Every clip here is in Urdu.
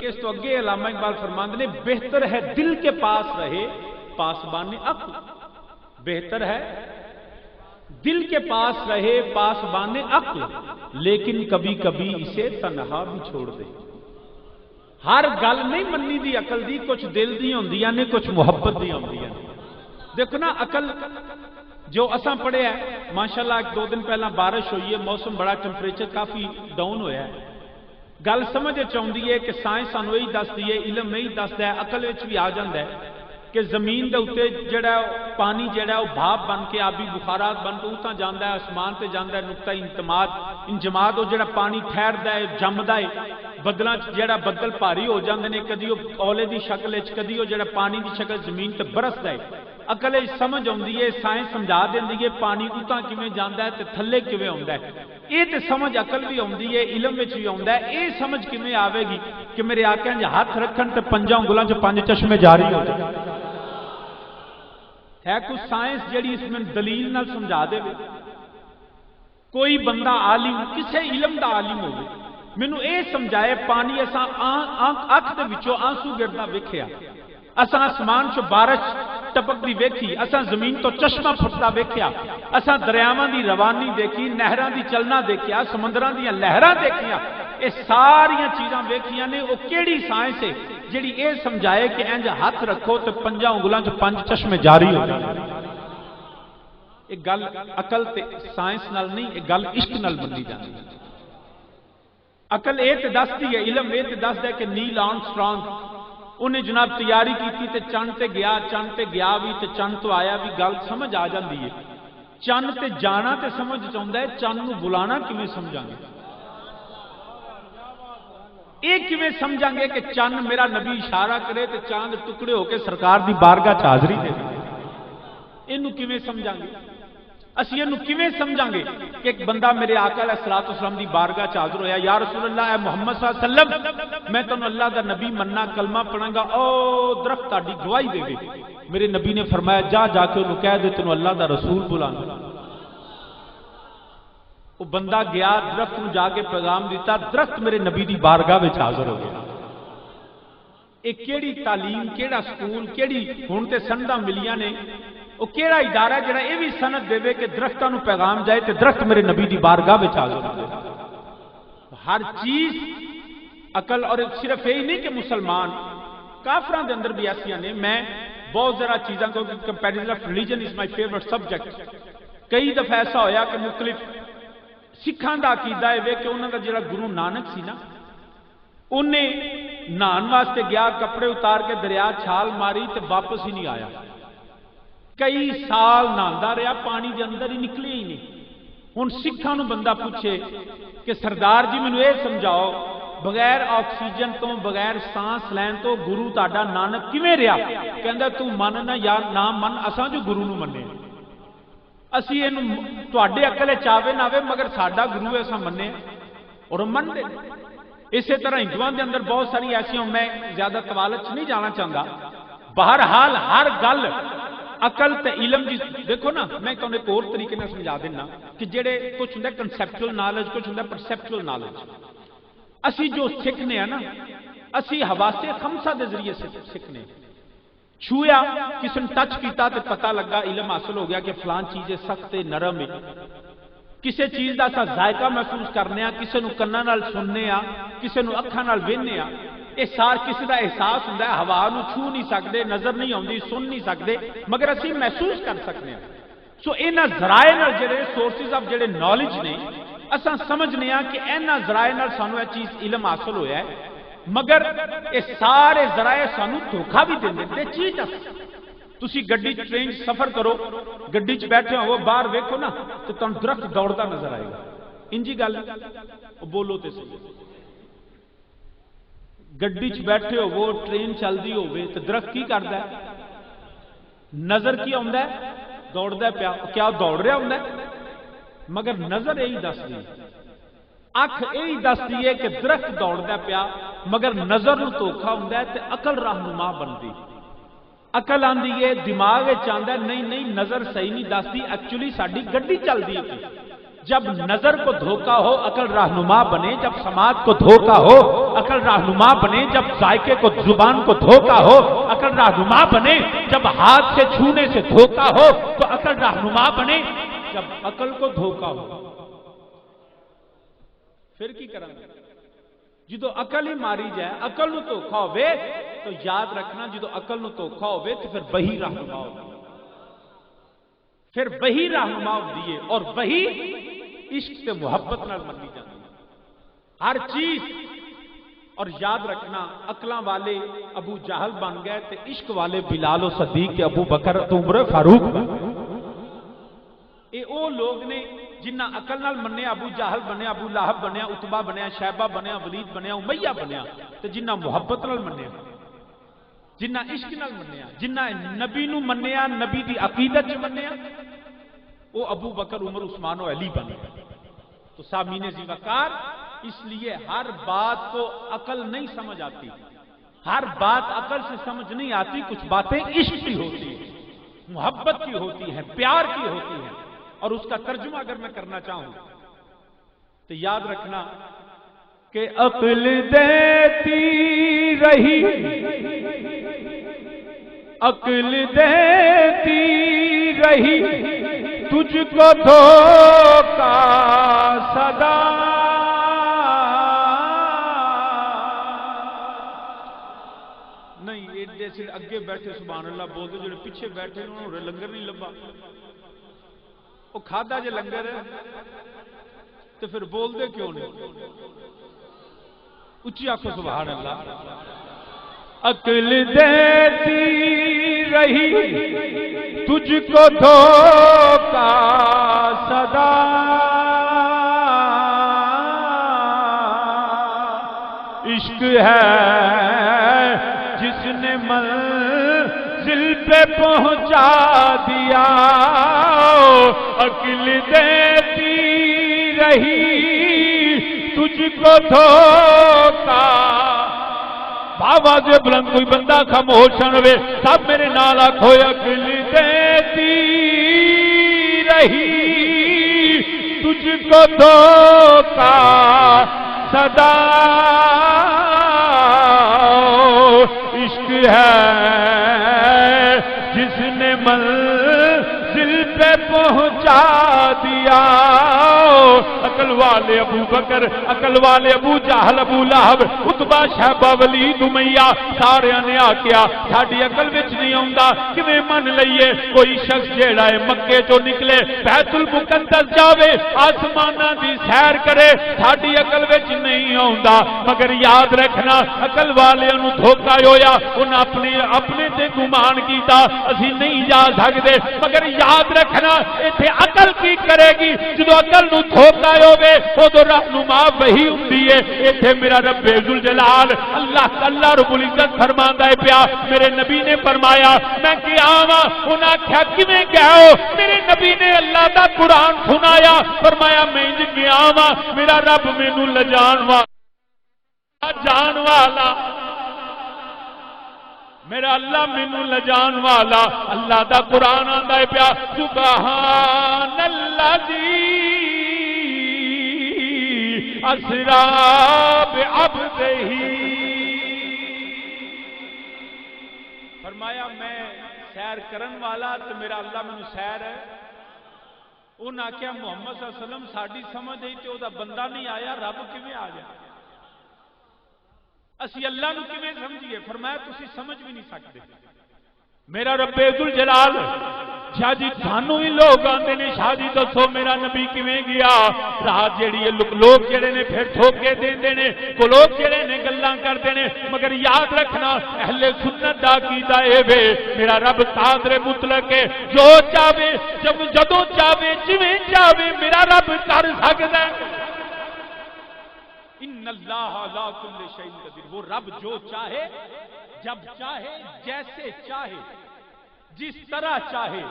بلکہ اس تو اگے علامہ اقبال فرماندے نے بہتر ہے دل کے پاس رہے پاسبان عقل، بہتر ہے دل کے پاس رہے پاسبان عقل، لیکن کبھی کبھی اسے تنہا بھی چھوڑ دے۔ ہر گل نہیں منی دی عقل دی، کچھ دل دی ہوندیاں نے، کچھ محبت دی ہوندیاں نے۔ دیکھو نا عقل جو اساں پڑھے ہے، ماشاءاللہ ایک دو دن پہلا بارش ہوئی ہے، موسم بڑا ٹمپریچر کافی ڈاؤن ہویا ہے، گل سمجھ چاہیے کہ سائنس سانو یہی دستی ہے، علم یہی دستا ہے، عقل وچ بھی آ جاتا ہے کہ زمین دے اوتے جڑا پانی جڑا وہ بھاپ بن کے آبی بخارات بن کے اتنا جانا ہے، آسمان تے جانا ہے، نقطہ انجماد وہ جڑا پانی ٹھہردا ہے جمدا ہے، بدلاں جڑا بدل بھاری ہو جاندے نے، کدی وہ اولے دی شکل وچ، کدی وہ جڑا پانی دی شکل زمین تے برسدا ہے۔ عقل سمجھ آتی ہے، سائنس سمجھا دیندی ہے پانی اتنا کیویں جاندا ہے تے تھلے کیویں آوندا ہے، یہ تے سمجھ عقل بھی آتی ہے، علم وچ بھی آوندا ہے۔ یہ سمجھ کیویں آوے گی کہ میرے آقا نے ہاتھ رکھن تے پنجاں انگلاں چ 5 چشمے جاری ہو جائے؟ ہے کوئی سائنس جیڑی اس میں دلیل نال سمجھا دے؟ کوئی بندہ عالم کسے علم دا عالم ہوگی مینوں اے سمجھائے پانی اساں اکھ دے وچوں آنسو گردا ویکھیا، اساں آسمان چ بارش ٹپکدی ویکھی، اساں زمین تو چشمہ پھٹدا ویکھیا، اساں دریاواں دی روانی دیکھی، نہراں دی چلنا دیکھیا، سمندراں دی لہراں دیکھیاں، اے ساریاں چیزاں ویکھیاں نے۔ او کیڑی سائنس ہے جیڑی اے سمجھائے کہ انج ہاتھ رکھو تے 5 انگلاں چ 5 چشمے جاری ہو جائیں؟ یہ گل عقل تے سائنس نال نہیں، یہ گل عشق نال بنی جاندی ہے۔ عقل یہ تے دستی ہے، علم یہ تے دسدا ہے کہ نیل آرمسٹرانگ انہیں جناب تیاری کی تے چند تے گیا بھی تے چند تو آیا بھی، گل سمجھ آ جاندی ہے۔ چند تے جانا تے سمجھ چاہتا ہے، چند نو بلانا کیویں سمجھاں گے؟ یہ کیویں سمجھاں گے کہ چند میرا نبی اشارہ کرے تے چاند ٹکڑے ہو کے سرکار دی بارگاہ چ حاضری دے؟ اینو کیویں سمجھاں گے؟ اسی اینو کیویں سمجھاں گے کہ ایک بندہ میرے آقا علیہ الصلوۃ والسلام دی بارگاہ چ حاضر ہویا، یا رسول اللہ اے محمد صلی اللہ علیہ وسلم میں تانوں اللہ دا نبی مننا، کلمہ پڑھاں گا، او درخت تہاڈی گواہی دے گے۔ میرے نبی نے فرمایا جا کے انہوں کہہ دے تینوں اللہ دا رسول بلانا۔ وہ بندہ گیا، درخت نو جا کے پیغام دیتا، درخت میرے نبی دی بارگاہ وچ حاضر ہو گیا۔ یہ کیڑی تعلیم، کیڑا سکول، کیڑی ہن تے سنداں ملیاں نے، وہ کیڑا ادارہ جڑا یہ بھی سند دے کہ درختوں نو پیغام جائے تے درخت میرے نبی دی بارگاہ وچ حاضر ہو گیا۔ ہر چیز عقل، اور صرف یہی نہیں کہ مسلمان، کافراں دے اندر بھی ایسیاں نے۔ میں بہت ذرا چیزاں کو comparison of religion is my favourite subject. کئی دفعہ ایسا ہویا کہ مختلف سکھاں دا عقیدہ ہے کہ انہاں دا جڑا گرو نانک سی نا، انہیں نہان واسطے گیا، کپڑے اتار کے دریا چھال ماری تے واپس ہی نہیں آیا، کئی سال نہاندا رہا، پانی دے اندر ہی نکلے ہی نہیں۔ ہن سکھاں نو بندہ پوچھے کہ سردار جی مینوں یہ سمجھاؤ، بغیر آکسیجن تو، بغیر سانس لین تو گرو تہاڈا نانک کیویں رہا؟ کہندا تو من نہ یا نہ من، اساں جو گرو نو مننے، اسی اینوں تہاڈے عقل وچ آوے نہ آوے مگر ساڈا گرو ہے، اساں مننے اور مننے۔ اسی طرح ہندوؤں دے اندر بہت ساری ایسیاں، میں زیادہ طوالت نہیں جانا چاہتا، بہرحال ہر گل عقل تے علم دی دیکھو نا، میں تمہیں ایک اور طریقے سے سمجھا دینا کہ جڑے کچھ ہوں کنسیپچل نالج، کچھ ہوں پرسیپچل نالج۔ اسی جو سیکھنے ہیں نا، اسی حواس خمسہ دے ذریعے سے سیکھنے۔ چھویا، کسی نے ٹچ کیتا تے پتہ لگا، علم حاصل ہو گیا کہ فلان چیز سخت ہے، نرم ہے۔ کسی چیز کا اسا ذائقہ محسوس کرنے، کسی نو کنا نال سننے، کسی نو اکھاں نال ویکھنے، یہ سار کسی کا احساس ہوتا ہے، ہوا نو چھو نہیں سکتے، نظر نہیں آتی، سن نہیں سکتے، مگر اسی محسوس کر سکتے ہیں۔ سو انہاں ذرائع نال جڑے سورسز آف جڑے نالج نے، اساں سمجھنے ہاں کہ انہاں ذرائع نال سانو یہ چیز علم حاصل ہویا ہے، مگر یہ سارے ذرائع سانو دھوکھا بھی دے دے چیز۔ تسی گڈی ٹرین سفر کرو، گڈی چ بیٹھے ہو، باہر ویکھو نا تو تم درخت دوڑتا نظر آئے گا، انجی گل بولو تے صحیح۔ گڈی چ بیٹھے ہو، وہ ٹرین چلتی ہوے تو درخت کی کرتا ہے؟ نظر کی آتا ہے؟ دوڑتا پیا، کیا دوڑ رہا ہوں؟ مگر نظر یہی دستی، اکھ یہی دستی ہے کہ درخت دوڑتا پیا، مگر نظر نو دھوکھا ہوں تے عقل رہنما بنتی۔ عقل آندی ہے، دماغ آندا ہے نہیں نہیں، نظر صحیح نہیں دستی، ایکچولی ساری گڈی چلتی ہے، جب نظر کو دھوکا ہو عقل رہنما بنے، جب سماعت کو دھوکا ہو عقل رہنما بنے، جب ذائقے کو زبان کو دھوکا ہو عقل رہنما بنے، جب ہاتھ سے چھونے سے دھوکا ہو تو عقل رہنما بنے، جب عقل کو دھوکا ہو پھر کی کریں گے؟ جدو عقل ہی ماری جائے، عقل نو دھوکا ہوئے تو یاد رکھنا جدو عقل نو دھوکا ہوئے تو پھر وہی رہنما ہو، پھر وہی رہنما ہوتی ہے، اور وہی عشق تے محبت نال منی جاتی ہے ہر چیز۔ اور یاد رکھنا عقلاں والے ابو جہل بن گئے تے عشق والے بلال و صدیق تے ابو بکر تے عمر فاروق بن گئے۔ اے او لوگ نے جنہ عقل نال منیا، ابو جہل بنیا، ابو لہب بنیا، عتبہ بنیا، شیبہ بنیا، ولید بنیا، امیہ بنیا، تے جنہ محبت نال منیا، جنہ عشق نال منیا، جنہ نبی نو منیا، نبی دی عقیدت چ منیا، وہ ابو بکر عمر عثمان و علی بنے۔ تو سامعین ذی وقار، اس لیے ہر بات کو عقل نہیں سمجھ آتی، ہر بات عقل سے سمجھ نہیں آتی، کچھ باتیں عشق کی ہوتی ہیں، محبت کی ہوتی ہیں، پیار کی ہوتی ہیں، اور اس کا ترجمہ اگر میں کرنا چاہوں تو یاد رکھنا کہ عقل دیتی رہی، عقل دیتی رہی تجھ کو دھوکا صدا، نہیں ایڈے سے اگے بیٹھے سبحان اللہ بولتے، جو پیچھے بیٹھے انہوں نے لنگر نہیں لبا، وہ کھادا جے لنگر ہے تو پھر بول دے کیوں نہیں؟ اچھی آنکھو سبحان اللہ۔ عقل دیتی رہی تجھ کو دھوکا صدا، عشق ہے جس نے منزل پہ پہنچا دیا، عقل دیتی رہی تجھ کو دھوکا۔ آواز بلند کوئی بندہ خاموش نہ ہوئے، سب میرے نال آکھو عقل دیتی رہی تجھ کو دھوکا صدا، عشق ہے جس نے منزل پہ پہنچا دیا، عقل والے ابو بکر، عقل والے ابو جہل، ابو لہب، عتبہ، شیبہ، ولید، امیہ، سارے نے آکھیا ساڈی عقل وچ نہیں آوندا، کیویں من لئیے کوئی شخص جیڑا ہے مکے چوں نکلے بیت المقدس جاوے آسماناں دی سیر کرے، ساڈی عقل وچ نہیں آوندا، مگر یاد رکھنا عقل والیاں نوں دھوکا ہویا، انہاں اپنے تے گمان کیتا اسی نہیں جا سکدے، مگر یاد رکھنا ایتھے عقل کی کرے گی جدوں عقل نوں دھوکا ہوے ادو رہنما وہی ہوندی ہے۔ ایتھے میرا رب ذوالجلال اللہ رب العزت فرماندا ہے پیا، میرے نبی نے فرمایا میں کیا آواں، انہاں آکھیا کیویں گیا ہو؟ میرے نبی نے اللہ دا قرآن سنایا، فرمایا میں انج گیا آواں، میرا رب مینوں لجان والا میرا اللہ مینوں لجان والا، اللہ دا قرآن آندا ہے پیا سبحان اللہ جی اسرا بعبدہ، فرمایا میں سیر کرن والا تو میرا اللہ مینوں سیر ہے۔ انہاں آکھیا محمد صلی اللہ علیہ وسلم ساڈی سمجھ آئی تے او دا بندہ نہیں آیا، رب کیویں آ گیا؟ اسی اللہ نو کیویں سمجھیے؟ فرمایا تسی سمجھ بھی نہیں سکتے۔ میرا رب ذوالجلال شاہ جی سانوں ہی لوگ آندے نے شاہ جی دسو میرا نبی کیویں گیا؟ رات جیڑی ہے لوگ جڑے نے پھر دھوکے دیندے نے، کو لوگ جڑے نے گلاں کردے نے، مگر یاد رکھنا اہل سنت دا عقیدہ اے وے میرا رب قادر مطلق ہے، جو چاہے جدوں چاہے جویں چاہے میرا رب کر سکدا ہے۔ ان اللہ علی کل شیء قدیر، وہ رب جو چاہے جب چاہے جیسے چاہے جس طرح چاہے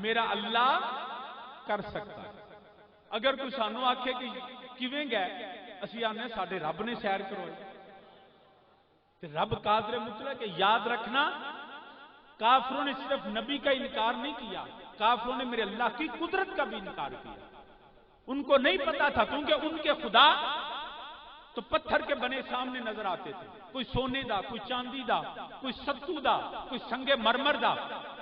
میرا اللہ کر سکتا ہے۔ اگر کوئی سانو آکھے کہ کیویں گئے، اسی آنے ساڈے رب نے سیر کروائی، تو رب قادر مطلق ہے۔ یاد رکھنا کافروں نے صرف نبی کا انکار نہیں کیا، کافروں نے میرے اللہ کی قدرت کا بھی انکار کیا۔ ان کو نہیں پتا تھا، کیونکہ ان کے خدا تو پتھر کے بنے سامنے نظر آتے تھے، کوئی سونے دا، کوئی چاندی دا، کوئی ستو دا، کوئی سنگ مرمر دا۔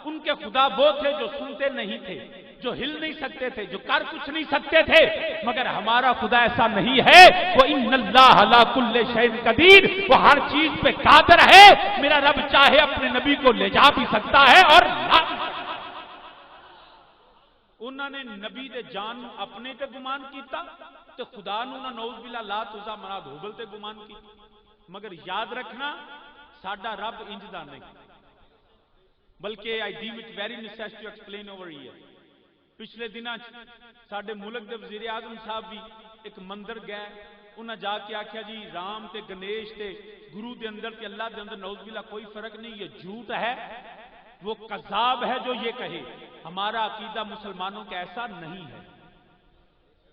ان کے خدا وہ تھے جو سنتے نہیں تھے، جو ہل نہیں سکتے تھے، جو کر کچھ نہیں سکتے تھے۔ مگر ہمارا خدا ایسا نہیں ہے، وہ ان اللہ علی کل شیء قدیر، وہ ہر چیز پہ قادر ہے۔ میرا رب چاہے اپنے نبی کو لے جا بھی سکتا ہے اور لا بھی سکتا ہے۔ انہوں نے نبی دے جان اپنے تے گمان کیتا تو خدا نو نہ نعوذ باللہ لات عزا منات ہبل تے گمان کی۔ مگر یاد رکھنا ساڈا رب انجدا نہیں، بلکہ I deem it very necessary to explain over here. پچھلے دنوں ساڈے ملک دے وزیر اعظم صاحب بھی ایک مندر گئے، انہاں جا کے آکھیا جی رام تے گنیش تے گرو دے اندر تے اللہ دے اندر نعوذ باللہ کوئی فرق نہیں، یہ جھوٹ ہے، وہ کذاب ہے جو یہ کہے۔ ہمارا عقیدہ مسلمانوں کا ایسا نہیں ہے۔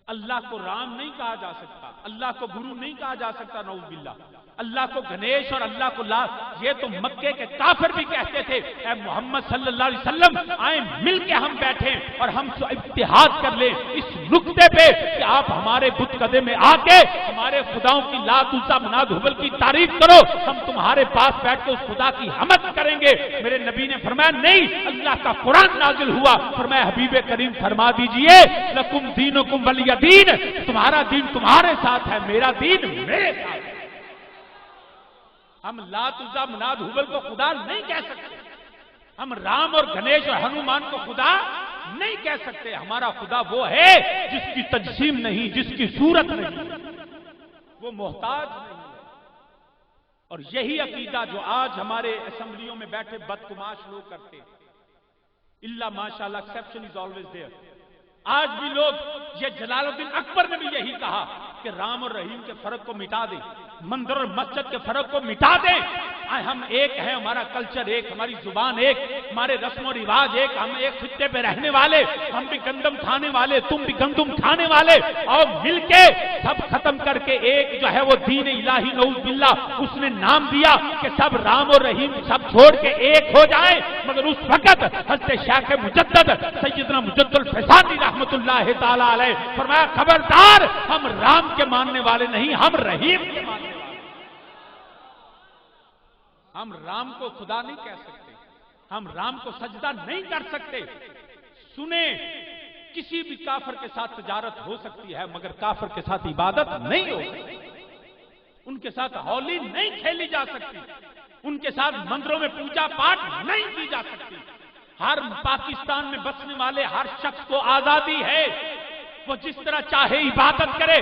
اللہ کو رام نہیں کہا جا سکتا، اللہ کو گرو نہیں کہا جا سکتا، نعوذ باللہ۔ اللہ کو گنیش اور اللہ کو لا، یہ تو مکے کے کافر بھی کہتے تھے اے محمد صلی اللہ علیہ وسلم آئیں مل کے ہم بیٹھیں اور ہم اتحاد کر لیں اس نقطے پہ کہ آپ ہمارے بت قدے میں آ کے ہمارے خداؤں کی لات عزا منات ہبل کی تعریف کرو، ہم تمہارے پاس بیٹھ کے اس خدا کی حمد کریں گے۔ میرے نبی نے فرمایا نہیں، اللہ کا قرآن نازل ہوا، فرمایا حبیب کریم فرما دیجئے لکم دینکم ولی دین، تمہارا دین تمہارے ساتھ ہے، میرا دین میرے ساتھ ہے۔ ہم لات عزا منات ہبل کو خدا نہیں کہہ سکتے، ہم رام اور گنیش اور ہنومان کو خدا نہیں کہہ سکتے۔ ہمارا خدا وہ ہے جس کی تجسیم نہیں، جس کی صورت نہیں، وہ محتاج نہیں ہے۔ اور یہی عقیدہ جو آج ہمارے اسمبلیوں میں بیٹھے بدقماش لوگ کرتے ہیں، اللہ ماشاءاللہ ایکسیپشن از آلویز دیئر۔ آج بھی لوگ، یہ جلال الدین اکبر نے بھی یہی کہا کہ رام اور رحیم کے فرق کو مٹا دیں، مندر اور مسجد کے فرق کو مٹا دیں، ہم ایک ہیں، ہمارا کلچر ایک، ہماری زبان ایک، ہمارے رسم و رواج ایک، ہم ایک خطے پہ رہنے والے، ہم بھی گندم کھانے والے، تم بھی گندم کھانے والے، اور مل کے سب ختم کر کے ایک جو ہے وہ دین الہی نعوذ باللہ اس نے نام دیا کہ سب رام اور رحیم سب چھوڑ کے ایک ہو جائیں۔ مگر اس وقت حضرت شیخ مجدد سیدنا مجدد الفسانی رحمت اللہ تعالی علیہ فرمایا خبردار، ہم رام کے ماننے والے نہیں، ہم رحیم کے ماننے والے۔ ہم رام کو خدا نہیں کہہ سکتے، ہم رام کو سجدہ نہیں کر سکتے۔ سنیں، کسی بھی کافر کے ساتھ تجارت ہو سکتی ہے، مگر کافر کے ساتھ عبادت نہیں ہو سکتی، ان کے ساتھ ہولی نہیں کھیلی جا سکتی، ان کے ساتھ مندروں میں پوجا پاٹ نہیں کی جا سکتی۔ ہر پاکستان میں بسنے والے ہر شخص کو آزادی ہے، وہ جس طرح چاہے عبادت کرے،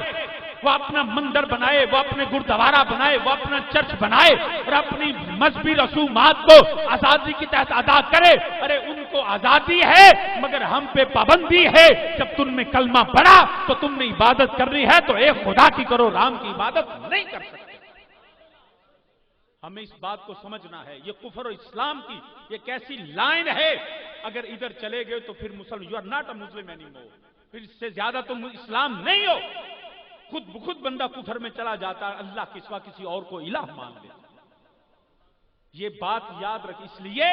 وہ اپنا مندر بنائے، وہ اپنے گردوارہ بنائے، وہ اپنا چرچ بنائے اور اپنی مذہبی رسومات کو آزادی کے تحت ادا کرے۔ ارے ان کو آزادی ہے، مگر ہم پہ پابندی ہے، جب تم میں کلمہ پڑھا تو تم نے عبادت کرنی ہے تو ایک خدا کی کرو، رام کی عبادت نہیں کر سکتے۔ ہمیں اس بات کو سمجھنا ہے، یہ کفر و اسلام کی یہ کیسی لائن ہے، اگر ادھر چلے گئے تو پھر مسلم، you are not a Muslim any more, پھر اس سے زیادہ تم اسلام نہیں ہو۔ خود بخود بندہ کفر میں چلا جاتا ہے، اللہ کے سوا کسی اور کو الہ مان لیتا۔ یہ بات یاد رکھ، اس لیے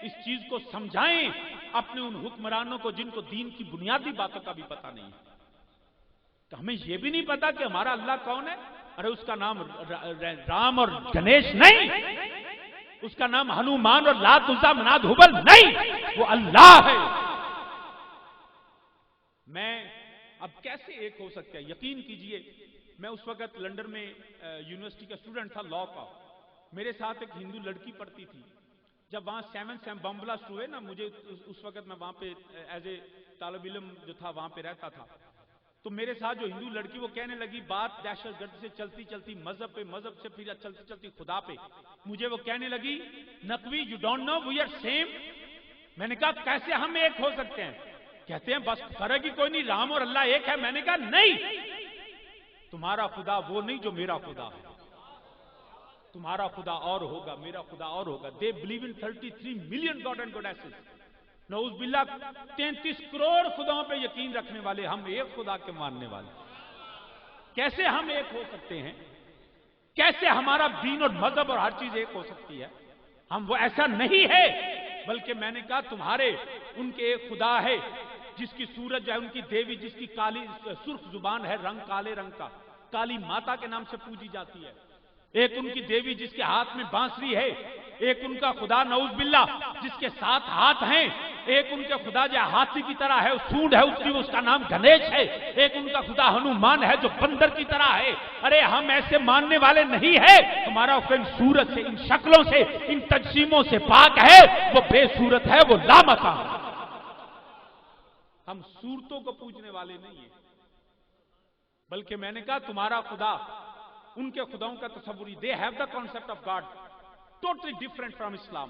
اس چیز کو سمجھائیں اپنے ان حکمرانوں کو جن کو دین کی بنیادی باتوں کا بھی پتہ نہیں ہے۔ تو ہمیں یہ بھی نہیں پتا کہ ہمارا اللہ کون ہے۔ ارے اس کا نام رام اور گنیش نہیں، اس کا نام ہنومان اور لات عزا منات ہبل نہیں، وہ اللہ ہے۔ میں اب کیسے ایک ہو سکتا ہے؟ یقین کیجئے، میں اس وقت لندن میں یونیورسٹی کا اسٹوڈنٹ تھا، لا کا، میرے ساتھ ایک ہندو لڑکی پڑھتی تھی۔ جب وہاں 7 سیم بم بلاسٹ ہوئے نا، مجھے اس وقت میں وہاں پہ ایز اے طالب علم جو تھا وہاں پہ رہتا تھا، تو میرے ساتھ جو ہندو لڑکی وہ کہنے لگی بات دہشت گرد سے چلتی چلتی مذہب پہ، مذہب سے پھر چلتی چلتی خدا پہ، مجھے وہ کہنے لگی Naqvi you don't know we are same. میں نے کہا کیسے ہم ایک ہو سکتے ہیں؟ کہتے ہیں بس فرق ہی کوئی نہیں، رام اور اللہ ایک ہے۔ میں نے کہا نہیں، تمہارا خدا وہ نہیں جو میرا خدا ہے، تمہارا خدا اور ہوگا، میرا خدا اور ہوگا۔ They believe in 33 million god and goddesses, نعوذ باللہ 33 کروڑ خداؤں پہ یقین رکھنے والے، ہم ایک خدا کے ماننے والے۔ کیسے ہم ایک ہو سکتے ہیں؟ کیسے ہمارا دین اور مذہب اور ہر چیز ایک ہو سکتی ہے؟ ہم وہ ایسا نہیں ہے، بلکہ میں نے کہا تمہارے ان کے ایک خدا ہے جس کی صورت جو ہے ان کی دیوی جس کی کالی سرخ زبان ہے، رنگ کالے رنگ کا، کالی ماتا کے نام سے پوجی جاتی ہے۔ ایک ان کی دیوی جس کے ہاتھ میں بانسری ہے، ایک ان کا خدا نعوذ باللہ جس کے 7 ہاتھ ہیں، ایک ان کے خدا جو ہاتھی کی طرح ہے، سونڈ ہے اس کا نام گنیش ہے، ایک ان کا خدا ہنومان ہے جو بندر کی طرح ہے۔ ارے ہم ایسے ماننے والے نہیں ہیں، تمہارا ان صورت سے، ان شکلوں سے، ان تجسیموں سے پاک ہے، وہ بے صورت ہے، وہ لامکان ہے۔ ہم صورتوں کو پوجنے والے نہیں ہیں، بلکہ میں نے کہا تمہارا خدا، ان کے خداؤں کا تصوری، they have the concept of god totally different from Islam.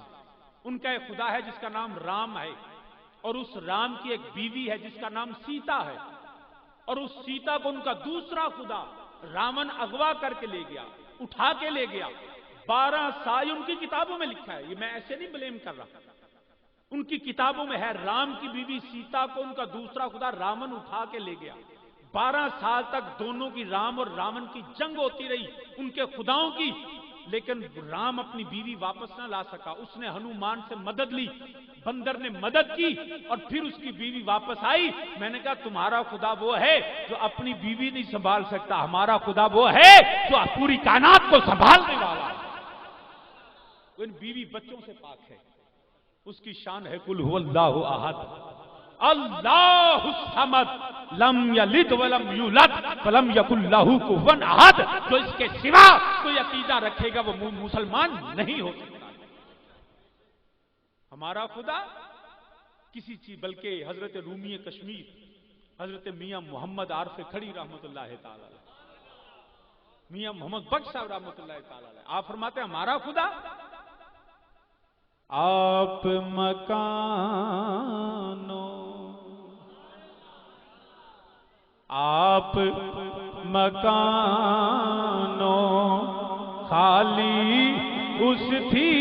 ان کا ایک خدا ہے جس کا نام رام ہے، اور اس رام کی ایک بیوی ہے جس کا نام سیتا ہے، اور اس سیتا کو ان کا دوسرا خدا راون اغوا کر کے لے گیا، اٹھا کے لے گیا۔ 12 سال ان کی کتابوں میں لکھا ہے، یہ میں ایسے نہیں بلیم کر رہا، ان کی کتابوں میں ہے، رام کی بیوی سیتا کو ان کا دوسرا خدا راون اٹھا کے لے گیا۔ 12 سال تک دونوں کی، رام اور راون کی جنگ ہوتی رہی ان کے خداؤں کی، لیکن رام اپنی بیوی واپس نہ لا سکا۔ اس نے ہنومان سے مدد لی، بندر نے مدد کی، اور پھر اس کی بیوی واپس آئی۔ میں نے کہا تمہارا خدا وہ ہے جو اپنی بیوی نہیں سنبھال سکتا، ہمارا خدا وہ ہے جو پوری کائنات کو سنبھالنے والا ہے، وہ ان بیوی بچوں سے پاک ہے۔ اس کی شان ہے قل هو اللہ احد اللہ الصمد لم یلد ولم یولد ولم یکن لہ کفوا احد۔ جو اس کے سوا کوئی عقیدہ رکھے گا وہ مسلمان نہیں ہو سکتا۔ ہمارا خدا کسی چیز، بلکہ حضرت رومی کشمیر حضرت میاں محمد عارف کھڑی رحمت اللہ تعالی علیہ، میاں محمد بخش صاحب رحمت اللہ تعالی علیہ، آپ فرماتے ہیں ہمارا خدا آپ مکانوں، آپ مکانوں خالی اس تھی،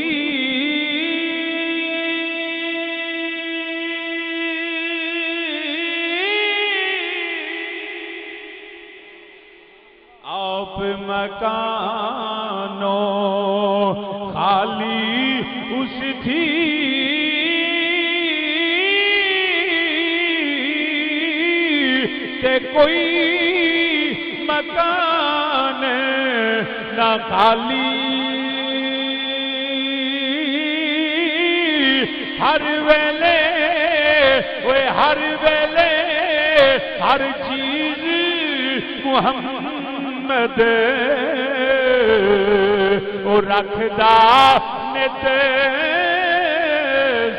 آپ مکانوں خالی اس تھی، کہ کوئی مکان نہ خالی، ہر ویلے ہر ویلے ہر چیز محمد او رکھدا نت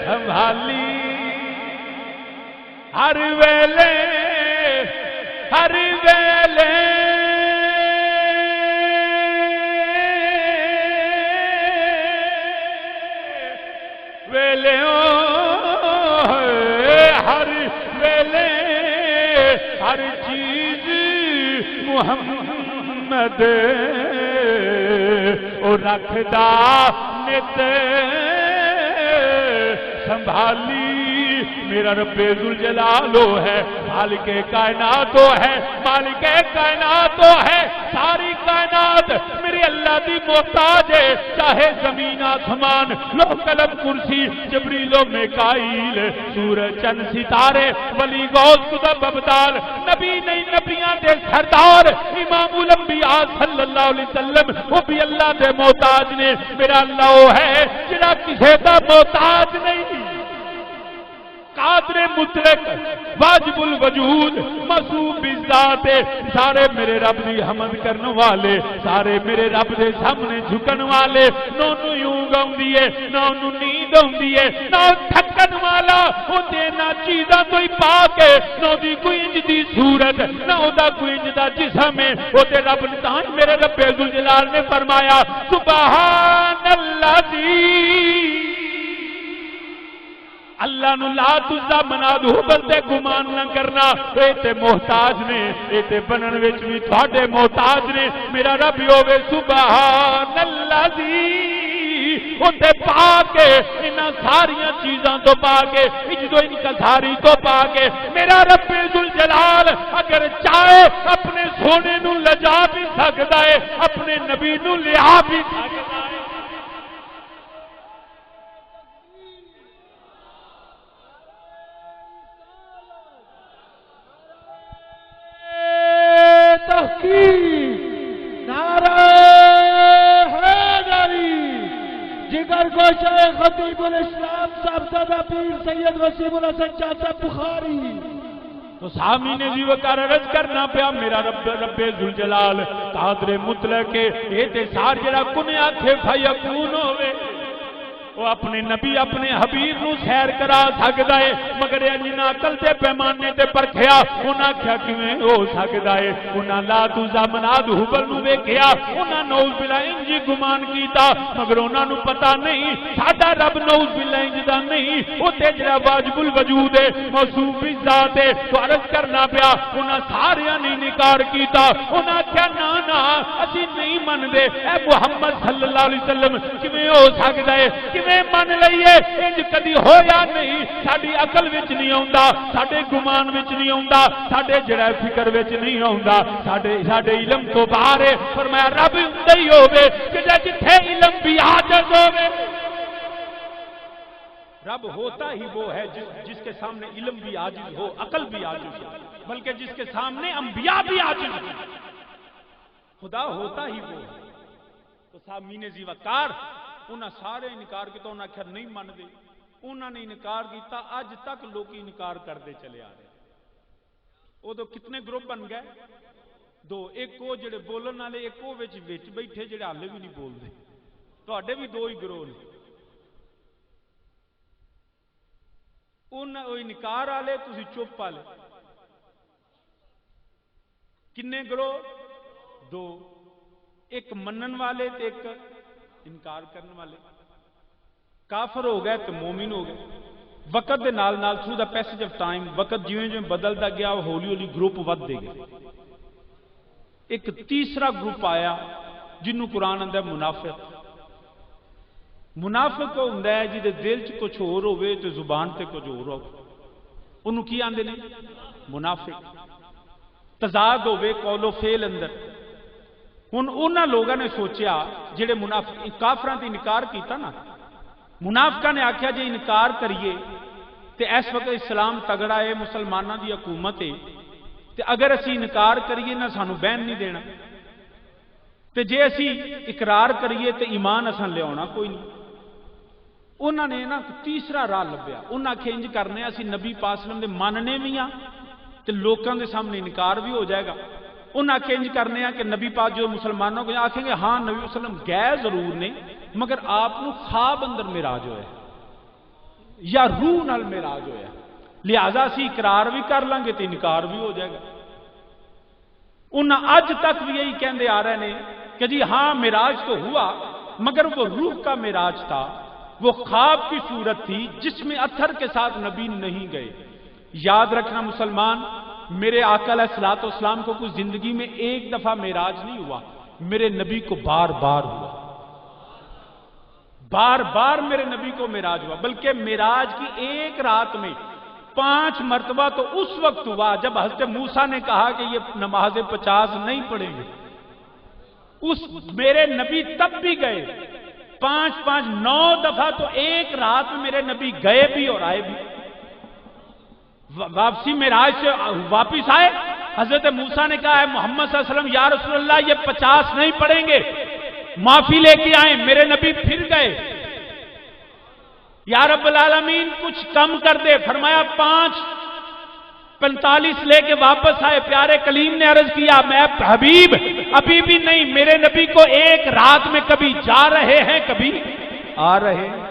سنبھالی، ہر ویلے ہر ویلے ہر ویلے ہر چیز محمد او رکھدا نت سنبھالی۔ میرا رب ذوالجلال ہے، مالک کائنات ہے، مالک کائنات ہے، ساری کائنات میرے اللہ دی محتاج ہے، چاہے زمین آسمان، لوح قلم کرسی، جبریل و میکائیل، سورج چند ستارے، ولی غوث قطب ابدال، نبی نہیں نبیاں دے سردار امام الانبیاء صلی اللہ علیہ وسلم، وہ بھی اللہ دے محتاج نے۔ میرا اللہ وہ ہے جڑا کسے دا محتاج نہیں، قادر مطلق، واجب الوجود، معصوم بالذات، سارے میرے رب دی حمد کرنے والے، سارے میرے رب دے سامنے جھکن والے، نہ انہوں یوں گاؤندی ہے، نہ انہوں نیند آؤندی ہے، نہ تھکن والا ہوتے، نہ چیزاں تو ہی پاک ہے، نہ دی کوئی انج دی صورت، نہ دا کوئی انج دا جسم ہے، ہوتے رب نتان میرے رب ذوالجلال نے فرمایا سبحان اللہ دی، اللہ نو لا تجا منا دو بندے گمان نہ کرنا، اے تے محتاج نے، اے تے بنن وچ وی تواڈے محتاج نے۔ میرا رب ہوے سبحان اللہ دی، اوتے پا کے انہاں ساریاں چیزاں تو پا کے، اجدو انکساری تو پا کے، میرا رب ذوالجلال اگر چاہے اپنے سونے نو لجا بھی سکدا ہے، اپنے نبی نو لیا بھی سکدا ہے۔ دیگر گوشہ خطیب الاسلام صاحبزادہ پیر سید وسیم الحسن چاچا بخاری. تو سامعین جی وقار عرض کرنا پیا میرا رب ذوالجلال قادر مطلق یہ تے سار جڑا کنے آکھے فیکون ہوئے وہ اپنے نبی اپنے حبیب نو سیر کرا سکدا ہے مگر جنہاں عقل دے پیمانے تے پرکھیا انہاں کیا کیویں ہو سکدا ہے انہاں لا تزا مناد حبل نو ویکھیا انہاں نعوذ باللہ انج گمان کیتا مگر انہاں نو پتہ نہیں ساڈا رب نعوذ باللہ انج دا نہیں او تے جڑا واجب الوجود ہے موصوف بالذات ہے تو عرض کرنا پیا انہاں سارے نے انکار کیتا انہاں کیا نا اسی نہیں مندے اے محمد صلی اللہ علیہ وسلم کیویں ہو سکدا ہے من لئیے انج کدی ہویا نہیں ساڈی عقل وچ نہیں آوندا ساڈے گمان وچ نہیں آوندا ساڈے جڑا فکر وچ نہیں آوندا ساڈے علم تو باہر ہے فرمایا رب اوندا ہی ہوے کہ جتھے علم بھی عاجز ہوے رب ہوتا ہی وہ ہے جس کے سامنے علم بھی عاجز ہو عقل بھی عاجز ہو بلکہ جس کے سامنے انبیاء بھی عاجز ہو خدا ہوتا ہی وہ ہے. تو سامعین ذی وقار انہاں سارے انکار کیتا انہاں آخیا نہیں من دے انہاں نے انکار کیتا اج تک لوگ انکار کرتے چلے آ رہے وہ تو کتنے گروپ بن گئے دو ایک وہ جڑے بولن والے ایک وہ وچ بیٹھے جڑے ہالے بھی نہیں بولتے تواڈے بھی دو ہی گروہ نے وہ انکار والے تسی چپ والے کنے گروہ دو ایک منن والے تے ایک انکار کرنے والے کافر ہو گئے تو مومن ہو گئے وقت دے نال نال through the passage of time وقت جویں جویں بدلتا گیا ہولی ہولی گروپ ود دے گئے ایک تیسرا گروپ آیا جنوں قرآن آندا منافق منافق ہوندا ہے جدے دل چ کچھ اور ہوے تے زبان تے کچھ اور ہو انہوں کی آندے نے منافق تضاد ہوے قول و فعل اندر ہن انہاں لوگاں نے سوچیا جڑے منافق کافراں تے انکار کیتا نا منافقاں نے آکھیا جے انکار کریے تے اس وقت اسلام تگڑا ہے مسلماناں دی حکومت ہے تے اگر اسی انکار کریے نہ سانو بہن نہیں دینا تے جے اسی اقرار کریے تے ایمان اساں لیاونا کوئی نہیں انہاں نے نا تیسرا راہ لبیا انہاں آکھیا انج کرنے اسی نبی پاک صلی اللہ علیہ وسلم دے ماننے بھی ہاں تے لوکاں دے سامنے انکار بھی ہو جائے گا انہاں آکھیا انج کرنے ہیں کہ نبی پاک جو مسلمانوں کو آکھیں گے ہاں نبی صلی اللہ علیہ وسلم گئے ضرور نے مگر آپ نو خواب اندر معراج ہویا یا روح نال معراج ہویا لہذا اسی اقرار بھی کر لیں گے تو انکار بھی ہو جائے گا انہاں اج تک بھی یہی کہندے آ رہے ہیں کہ جی ہاں معراج تو ہوا مگر وہ روح کا معراج تھا وہ خواب کی صورت تھی جس میں اتھر کے ساتھ نبی نہیں گئے یاد رکھنا مسلمان میرے آقا علیہ الصلوۃ والسلام کو کچھ زندگی میں ایک دفعہ معراج نہیں ہوا میرے نبی کو بار بار ہوا بار بار میرے نبی کو معراج ہوا بلکہ معراج کی ایک رات میں 5 مرتبہ تو اس وقت ہوا جب حضرت موسیٰ نے کہا کہ یہ نماز 50 نہیں پڑھیں گے اس میرے نبی تب بھی گئے 5 9 دفعہ تو ایک رات میں میرے نبی گئے بھی اور آئے بھی واپسی معراج سے واپس آئے حضرت موسیٰ نے کہا ہے محمد صلی اللہ علیہ وسلم یا رسول اللہ یہ 50 نہیں پڑھیں گے معافی لے کے آئے میرے نبی پھر گئے یا رب العالمین کچھ کم کر دے فرمایا 45 لے کے واپس آئے پیارے کلیم نے عرض کیا میں حبیب ابھی بھی نہیں میرے نبی کو ایک رات میں کبھی جا رہے ہیں کبھی آ رہے ہیں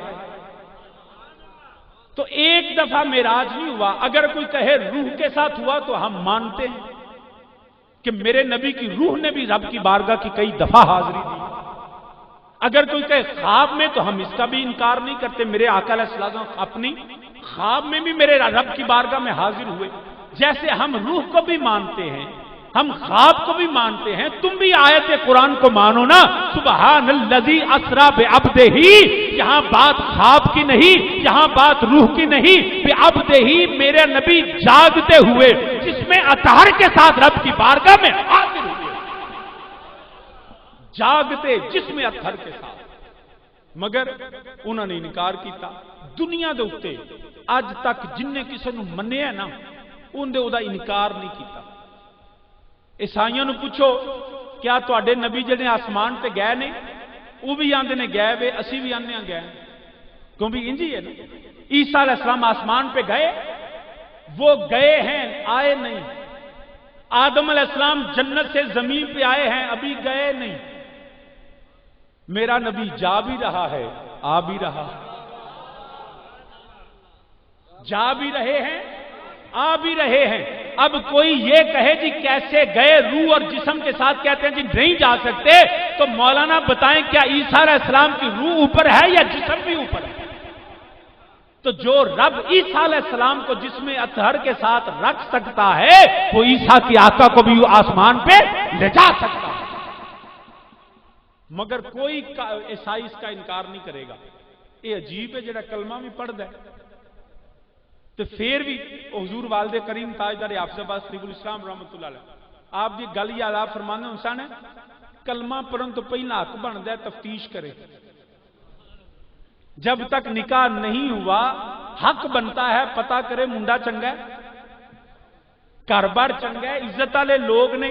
تو ایک دفعہ معراج نہیں ہوا اگر کوئی کہے روح کے ساتھ ہوا تو ہم مانتے ہیں کہ میرے نبی کی روح نے بھی رب کی بارگاہ کی کئی دفعہ حاضری دی اگر کوئی کہے خواب میں تو ہم اس کا بھی انکار نہیں کرتے میرے آقا علیہ السلام اپنی خواب میں بھی میرے رب کی بارگاہ میں حاضر ہوئے جیسے ہم روح کو بھی مانتے ہیں ہم خواب کو بھی مانتے ہیں تم بھی آیت قرآن کو مانو نا سبحان الذی اسری بعبدہ یہاں بات خواب کی نہیں یہاں بات روح کی نہیں بعبدہ میرے نبی جاگتے ہوئے جس میں اطہر کے ساتھ رب کی بارگاہ میں حاضر ہوئے جاگتے جس میں اطہر کے ساتھ مگر انہوں نے انکار کیتا دنیا دے اوتے اج تک جن نے کسی نو منیا نا ان دے او دا انکار نہیں کیتا عیسائیوں نو پوچھو کیا تواڈے نبی جڑے آسمان تے گئے نے وہ بھی آندے نے گئے وے، اسی بھی آنے ہیں گئے، کیونکہ انجی ہے نا۔ عیسیٰ علیہ السلام آسمان پہ گئے، وہ گئے ہیں آئے نہیں۔ آدم علیہ السلام جنت سے زمین پہ آئے ہیں، ابھی گئے نہیں۔ میرا نبی جا بھی رہا ہے، آ بھی رہا ہے، جا بھی رہے ہیں، آ بھی رہے ہیں۔ اب کوئی یہ کہے جی کیسے گئے، روح اور جسم کے ساتھ کہتے ہیں جی نہیں جا سکتے، تو مولانا بتائیں کیا عیسیٰ علیہ السلام کی روح اوپر ہے یا جسم بھی اوپر ہے؟ تو جو رب عیسیٰ علیہ السلام کو جسم اطہر کے ساتھ رکھ سکتا ہے، وہ عیسیٰ کی آقا کو بھی آسمان پہ لے جا سکتا ہے۔ مگر کوئی عیسائی اس کا انکار نہیں کرے گا۔ یہ عجیب ہے جڑا کلمہ بھی پڑھ دے تو پھر بھی حضور والد کریم تاجدار حافظ آباد شریف الاسلام رحمۃ اللہ علیہ آپ کی گل یاد آپ فرمانے انسان ہے کلمہ پڑھن تو پہلا حق بنتا ہے تفتیش کرے۔ جب تک نکاح نہیں ہوا حق بنتا ہے پتا کرے منڈا چنگا ہے، گھر بار چنگا ہے، عزت والے لوگ نے،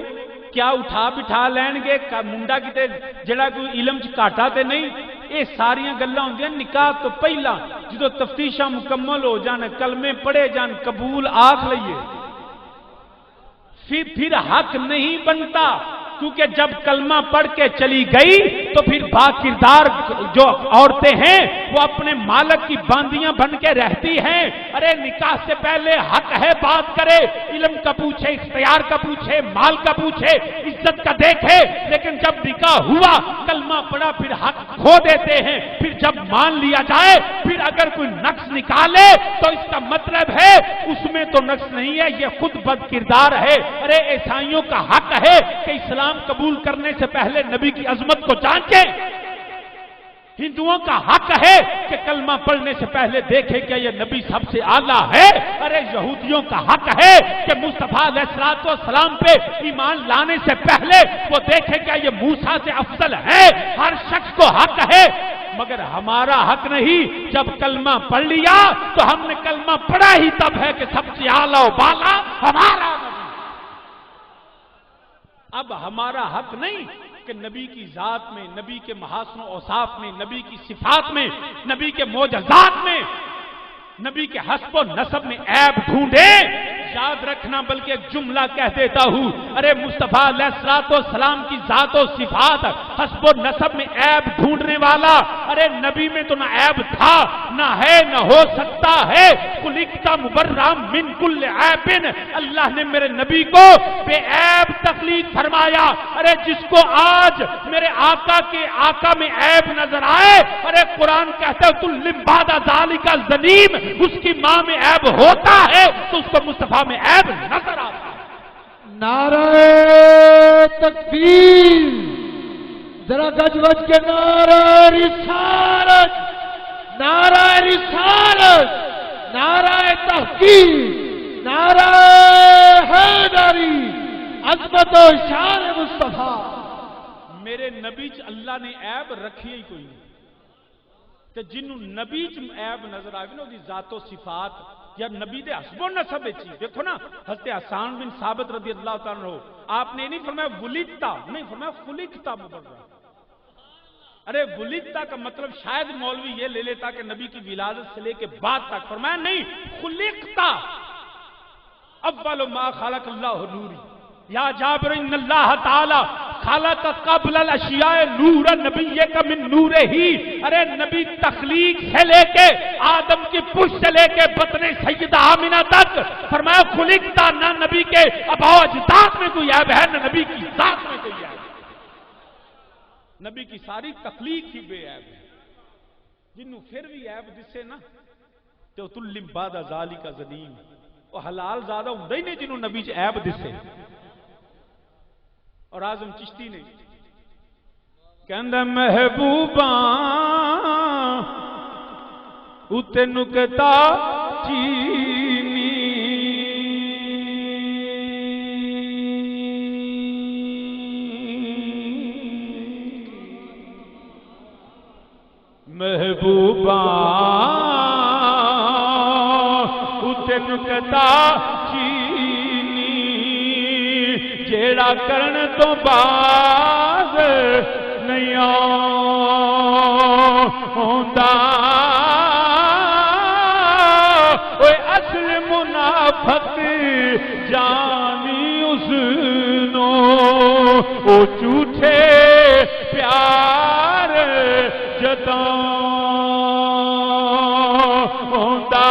کیا اٹھا بٹھا لین گے، منڈا کتے جڑا کوئی علم چ گھاٹا تے نہیں۔ یہ ساریاں گلاں ہوندیاں نکاح تو پہلا، جدو تفتیشاں مکمل ہو جان، کلمے پڑھے جان، قبول آکھ لئیے، پھر حق نہیں بنتا۔ کیونکہ جب کلمہ پڑھ کے چلی گئی تو پھر با کردار جو عورتیں ہیں وہ اپنے مالک کی باندیاں بن کے رہتی ہیں۔ ارے نکاح سے پہلے حق ہے بات کرے، علم کا پوچھے، اختیار کا پوچھے، مال کا پوچھے، عزت کا دیکھے، لیکن جب نکاح ہوا کلمہ پڑھا پھر حق کھو دیتے ہیں۔ پھر جب مان لیا جائے پھر اگر کوئی نقص نکالے تو اس کا مطلب ہے اس میں تو نقص نہیں ہے، یہ خود بد کردار ہے۔ ارے عیسائیوں کا حق ہے کہ اسلام قبول کرنے سے پہلے نبی کی عظمت کو جانچیں، ہندوؤں کا حق ہے کہ کلمہ پڑھنے سے پہلے دیکھیں کہ یہ نبی سب سے اعلیٰ ہے۔ ارے یہودیوں کا حق ہے کہ مصطفیٰ علیہ السلام پہ ایمان لانے سے پہلے وہ دیکھیں کہ یہ موسیٰ سے افضل ہے۔ ہر شخص کو حق ہے، مگر ہمارا حق نہیں۔ جب کلمہ پڑھ لیا تو ہم نے کلمہ پڑھا ہی تب ہے کہ سب سے اعلیٰ و بالا ہمارا نبی۔ اب ہمارا حق نہیں کہ نبی کی ذات میں، نبی کے محاسن و اوصاف میں، نبی کی صفات میں، نبی کے معجزات میں، نبی کے حسب و نسب میں عیب ڈھونڈے۔ یاد رکھنا بلکہ ایک جملہ کہہ دیتا ہوں، ارے مصطفیٰ علیہ السلام کی ذات و صفات حسب و نسب میں عیب ڈھونڈنے والا، ارے نبی میں تو نہ عیب تھا نہ ہے نہ ہو سکتا ہے۔ خلقتا مبرأ من کل عیب، اللہ نے میرے نبی کو بے عیب تخلیق فرمایا۔ ارے جس کو آج میرے آقا میں عیب نظر آئے، ارے قرآن کہتا ہے تُلِّم بَعْدَ ذَلِكَ الظَّنِيمُ، اس کی ماں میں عیب ہوتا ہے تو اس کو مصطفیٰ میں عیب نظر آتا ہے۔ نعرہ تکبیر، ذرا گج گج کے نعرہ رسالت، نعرہ رسالت، نعرہ تحقیق، نعرہ حیدری، عظمت و شان مصطفیٰ۔ میرے نبی چ اللہ نے عیب رکھی ہی کوئی نہیں، کہ جنہوں نبی چ عیب نظر آئے نا دی ذات و صفات یا نبی دے حسب و نسب چی دیکھو نا۔ حضرت حسان بن ثابت رضی اللہ تعالیٰ عنہ آپ نے نہیں فرمایا ولدتا، نہیں فرمایا خلقتا مبرأ۔ ارے ولدتا کا مطلب شاید مولوی یہ لے لیتا کہ نبی کی ولادت سے لے کے بعد تک، فرمایا نہیں خلقتا، اول ما خلق اللہ نوری، یا جابر ان اللہ تعالی خلق قبل الاشیاء نور نبیک من نورہ ہی۔ ارے نبی تخلیق سے لے کے آدم کی پشت سے لے کے بطن سیدہ آمنہ تک فرمایا خلقتا، نہ نبی کے آباء و اجداد میں کوئی عیب ہے نہ نبی کی ذات میں کوئی عیب ہے۔ نبی کی ساری تخلیق ہی بے عیب ہے، جنہوں پھر بھی عیب دسے نا تو تُلِّم بَعْدَ ذَلِكَ الظَّنِيمُ، وہ حلال زیادہ ہوں ہی نہیں جنہوں نبی چ عیب دسے۔ اور اعظم چشتی نے کہندا محبوباں اُتے نکتا چینی، محبوباں اُتے نکتا جیڑا کرن تو باز نہیں ہوندا اوے اصل منافق جانی اس نو او جھوٹے پیار جتاں ہوندا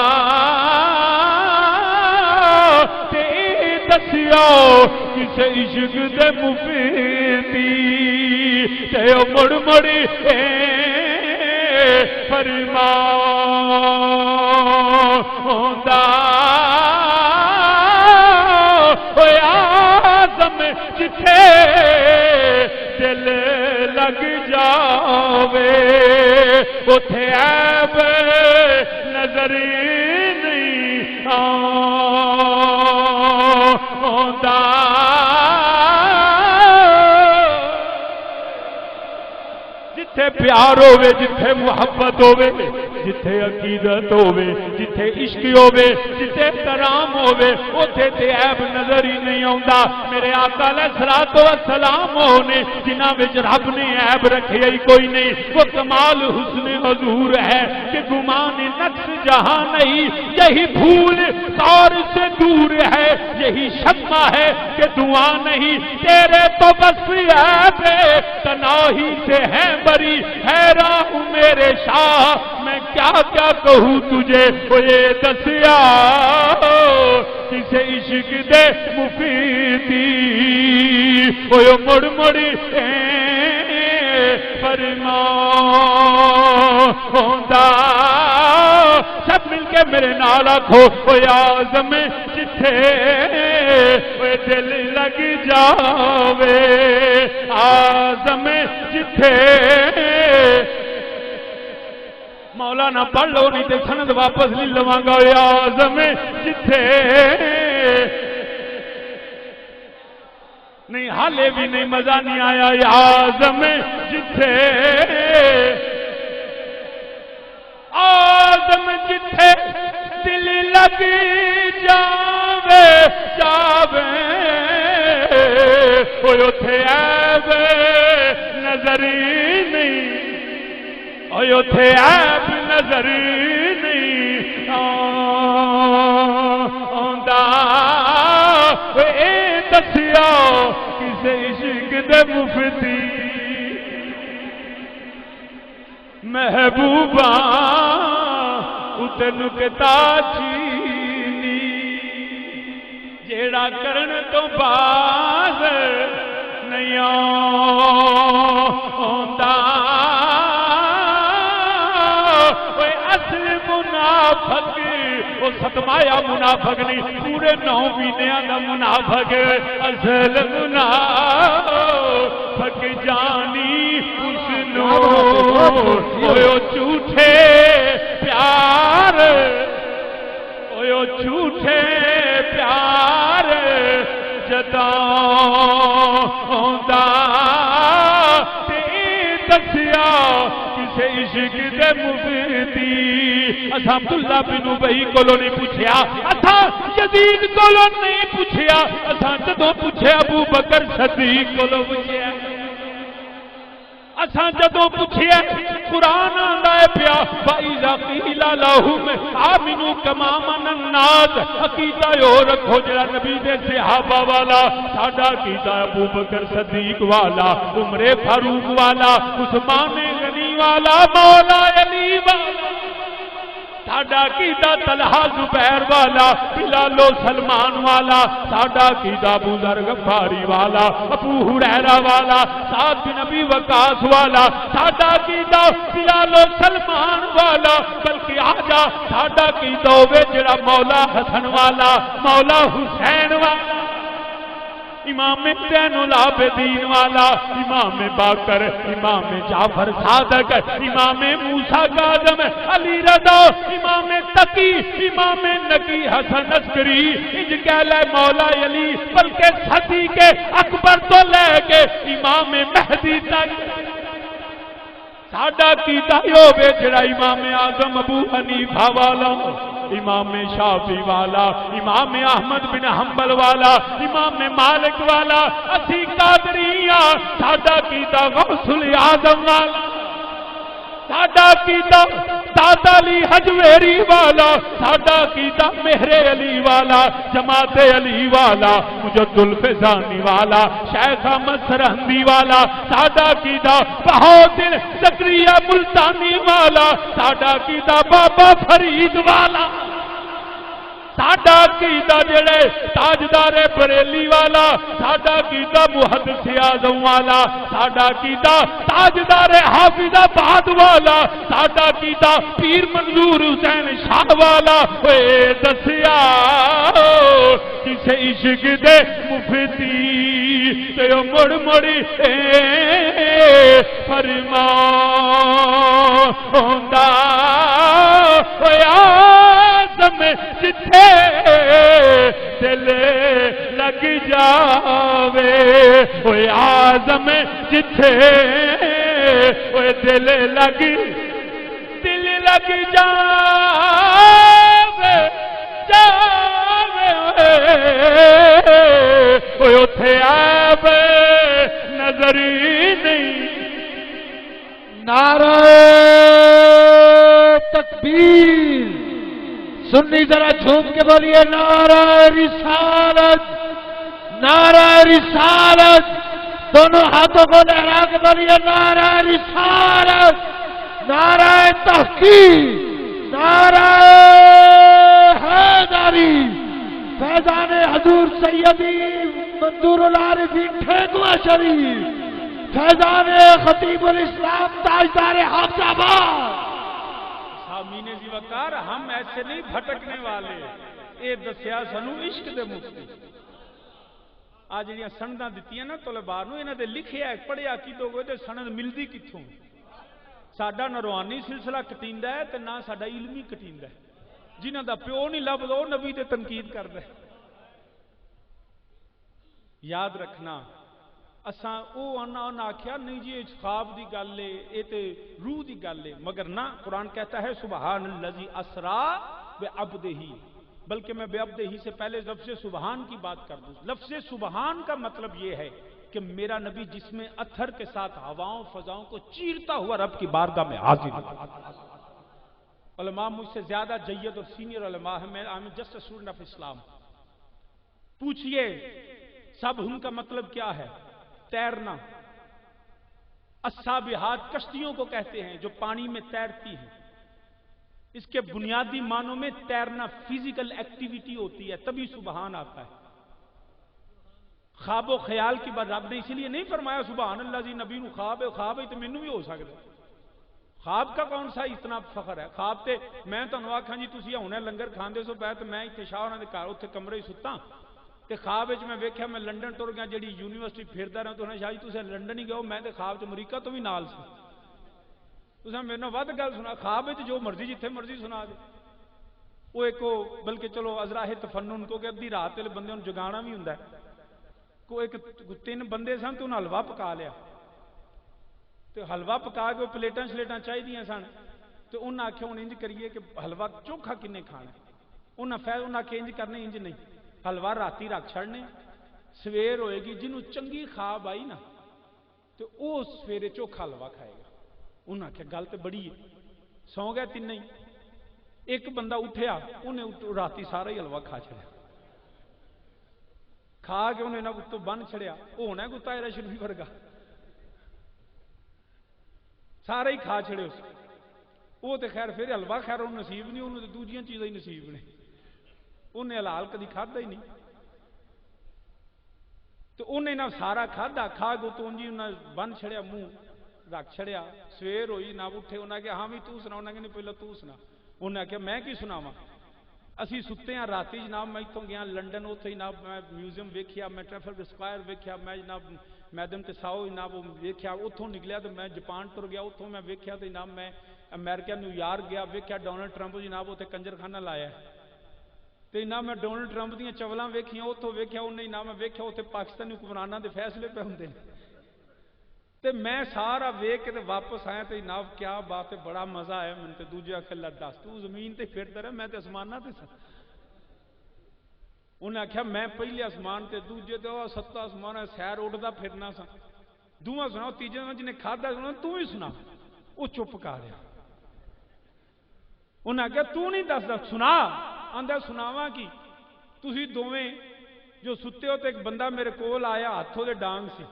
تے دسیا کسے عشق دے مفیدی تے او مڑ مڑی فرمان ہوندا اوے آزم جتھے دل لگ جاوے اوتھے عیب نظر نہیں آندا جتھے پیار ہوے جتھے محبت ہوے جتھے عقیدت ہوے جتھے عشق ہوے جتھے کرام ہوے اوتھے تے عیب نظر ہی نہیں آوندا میرے آقا علیہ الصلوۃ والسلام ہونے جنہاں وچ رب نے عیب رکھے ہی کوئی نہیں وہ کمال حسن حضور ہے کہ گمان نقص جہاں نہیں یہی بھول طور سے دور ہے یہی شمع ہے کہ دعا نہیں تیرے تو بس عیب تنہائی سے ہے بری حیران ہوں میرے شاہ میں کیا کیا کہوں تجھے وہ یہ دسیا کسے عشق دے مفیدی وہ مڑ مڑی فرمان ہوندا سب مل کے میرے نال آکھو وہ آزم جتھے وہ دل لگ جاوے آزم جتھے مولانا پڑھ لو نہیں تے سند واپس لے لواں گا آزم جتھے نہیں حالے بھی نہیں مزہ نہیں آیا آزم جتھے آزم جتھے دل لگ جاوے جاوے کوئی اتھے عیب نظر نہیں اوہ اتھے عیب نظر نہیں آندا اے دسیا کسے عشق دے مفتی محبوبہ اتے نکتا چینی جیڑا کرن تو باز نہیں آندا اوے اصل منافق وہ ستمایا منافق نہیں پورے 9 مہینیاں دا منافق اصل منافق جانی اس نو اوے جھوٹے پیار اوے جھوٹے پیار جتاوندا تے دسیا کسے عشق دے مفتی اساں عبداللہ بن ابی کولوں نہیں پوچھیا اساں یزید کولوں نہیں پوچھیا اساں جدوں پوچھیا ابو بکر صدیق کولوں پوچھیا اساں جدوں پوچھیا قرآن آندا ہے پیا فَإِذَا قِيلَ لَهُمْ آمِنُوا كَمَا آمَنَ النَّاسُ عقیدہ یو رکھو جڑا نبی دے صحابہ والا ساڈا عقیدہ ابو بکر صدیق والا عمر فاروق والا عثمان غنی والا مولا علی والا ساڈا عقیدہ طلحہ زبیر والا بلال و سلمان والا ساڈا عقیدہ ابو ذر غفاری والا ابو ہریرہ والا سعد بن ابی وقاص والا ساڈا عقیدہ بلال و سلمان والا بلکہ آجا ساڈا عقیدہ ہوے جڑا مولا حسن والا مولا حسین والا امام زین العابدین والا امام باقر امام جعفر صادق امام موسیٰ کاظم علی رضا امام تقی امام نقی حسن عسکری انج کہہ لے مولا علی بلکہ صدیق اکبر تو لے کے امام مہدی تک ساڈا عقیدہ ہوے جڑا امام اعظم ابو حنیفہ والا امام شافعی والا امام احمد بن حنبل والا امام مالک والا اسی قادریاں ساڈا عقیدہ غوث الاعظم والا ساڈا عقیدہ دادا علی حجویری والا، ساڈا عقیدہ مہر علی والا، جماعت علی والا، مجد الفیضانی والا، شیخ احمد سرہندی والا، ساڈا عقیدہ بہاؤالدین زکریا ملتانی والا، ساڈا عقیدہ بابا فرید والا، ساڈا عقیدہ جڑے تاجدار بریلی والا، ساڈا عقیدہ محدث اعظم والا، ساڈا عقیدہ تاجدار حافظ آباد والا، ساڈا عقیدہ پیر منظور حسین شاہ والا۔ اے دسیا کسے عشق دے مفتی تے مڑ مڑی فرماوندا ہویا میں جتھے دل لگ جاوے، اوے آزم جتھے اوے دل لگ جاوے اوے اوتھے آب نظر ہی نہیں۔ نعرہ تکبیر، سنی ذرا جھوم کے بولیے نعرہ رسالت، نعرہ رسالت، دونوں ہاتھوں کو لہرا کے بولیے نعرہ رسالت، نعرہ تحقیق، نعرہ حیدری، فیضان حضور سیدی منظور العارفین ٹھیکوا شریف، فیضان خطیب الاسلام تاجدار حافظ آباد۔ آمین جی وقار، ہم ایسے نہیں بھٹکنے والے، اے دسیا سانو عشق دے مفتی۔ آج جڑیاں سنداں دتیاں نا طلباء نو، انہاں دے لکھیا ہے پڑھیا کیتو گے تے سند ملدی کتھوں؟ ساڈا نہ روحانی سلسلہ کٹیندا ہے تے نہ ساڈا علمی کٹیندا ہے۔ جنہاں دا پیو نہیں لبدا او نبی تے تنقید کردا ہے۔ یاد رکھنا اساں او انہاں آکھیا نہیں جی خواب دی گل ہے، اے تے روح دی گل ہے، مگر نہ قرآن کہتا ہے سبحان الذی اسرا بعبدہ، بلکہ میں بعبدہ سے پہلے لفظ سبحان کی بات کر دوں۔ لفظ سبحان کا مطلب یہ ہے کہ میرا نبی جس میں اتھر کے ساتھ ہواؤں فضاؤں کو چیرتا ہوا رب کی بارگاہ میں حاضر ہے۔ علماء مجھ سے زیادہ جید اور سینئر علماء ہیں، میں I'm just a student of Islam۔ پوچھئے سبحان کا مطلب کیا ہے؟ تیرنا۔ السابحات کشتیوں کو کہتے ہیں جو پانی میں تیرتی ہیں۔ اس کے بنیادی معنوں میں تیرنا فزیکل ایکٹیویٹی ہوتی ہے، تبھی سبحان آتا ہے۔ خواب و خیال کی بات رب نے اسی لیے نہیں فرمایا سبحان اللہ جی نبی نو خواب ہے، خواب ہے تو مینوں بھی ہو سکتا ہے۔ خواب کا کون سا اتنا فخر ہے؟ خواب تے میں تانوں آکھاں جی تسی ہونے لنگر کھاندے سو پے تے میں اتنے شاہ ہونا دے گھر اوتھے کمرے سُتاں تے خواب وچ میں ویکھیا میں لنڈن ٹر گیا، جڑی یونیورسٹی پھردا رہا تو انہاں شاہ جی تسی لنڈن ہی گئے، میں تے خواب چ امریکہ تو بھی نال سی۔ تساں میرے نال ود گل سنا، خواب وچ جو مرضی جتھے مرضی سنا دے۔ وہ ایک بلکہ چلو ازراہ تفنن کو کہ ادھی رات تے بندے نوں جگانا بھی ہوندا ہے۔ کو ایک 3 بندے سن تو انہاں حلوہ پکا لیا تے حلوہ پکا کے پلیٹاں شلیٹاں چاہیے سن تے انہاں آکھیا ہن انج کریے کہ حلوہ چوکھا کنے کھانا؟ انہاں آکھیا انج کرنے، انج نہیں، حلوہ راتی رکھ چھڑنے، سویر ہوئے گی جنوں چنگی خواب آئی نا تو او سویرے چوکھا حلوہ کھائے گا۔ انہاں آکھیا گل تے بڑی ہے، سو گئے تین ہی۔ ایک بندہ اٹھیا، انہیں راتی سارا ہی حلوہ کھا چھڑیا، کھا کے انہیں نہ تو بن چھڑیا، وہ ہونا ہے کوئی طاہرہ شریف ورگا، سارے ہی کھا چھڑے اس۔ وہ تو خیر پھر حلوہ خیر انہوں نصیب نہیں، انہوں تو دوجیاں چیزیں ہی نصیب نے، انہیں حلال کدی کھادا ہی نہیں۔ تو انہیں نہ سارا کھادا، کھا کے تو انجی انہیں بن چھڑیا، منہ رکھ چھڑیا، سویر ہوئی نہ اٹھے، انہیں کہا ہاں بھی تو سنا، انہیں کہا پہلے تو سنا۔ انہیں کہا میں کی سناواں؟ اسی ستے ہیں راتی جناب، میں اتوں گیا لنڈن، اتنے جناب میں میوزیم ویکھیا، میں ٹریفلگر اسکوائر ویکھیا، میں جناب میدم تساؤ جناب ویکھیا، اتوں نکلیا تو میں جاپان ٹر گیا، اتوں میں ویکھیا تو جناب میں امریکہ نیویارک گیا، ویکھیا ڈونلڈ ٹرمپ جناب اتنے کنجر خانہ لایا تو جناب میں ڈونلڈ ٹرمپ دیا چولاں ویکھیاں، اتوں ویکھیا انہیں جناب میں ویکھیا اتنے پاکستانی حکمراناں دے فیصلے پہ ہوندے تے میں سارا ویکھ کے واپس آیا تو جناب کیا بات ہے، بڑا مزہ آیا میں تے۔ دوجے آکھے اللہ دس تو زمین تے پھردا رہا، میں تے اسماناں تے سا۔ انہیں آخیا میں پہلے آسمان تے دوجے تے ستا آسمان سیر اڈتا پھرنا سا، دوواں سنا، تیجے جنہیں کھادا سنا تو ہی سنا۔ وہ چپ کر رہا. انہیں آخیا تو نہیں دسدا سنا. آندا سناواں کی تسی دوویں جو ستے ہو تو ایک بندہ میرے کول آیا ہاتھوں دے ڈانگ سی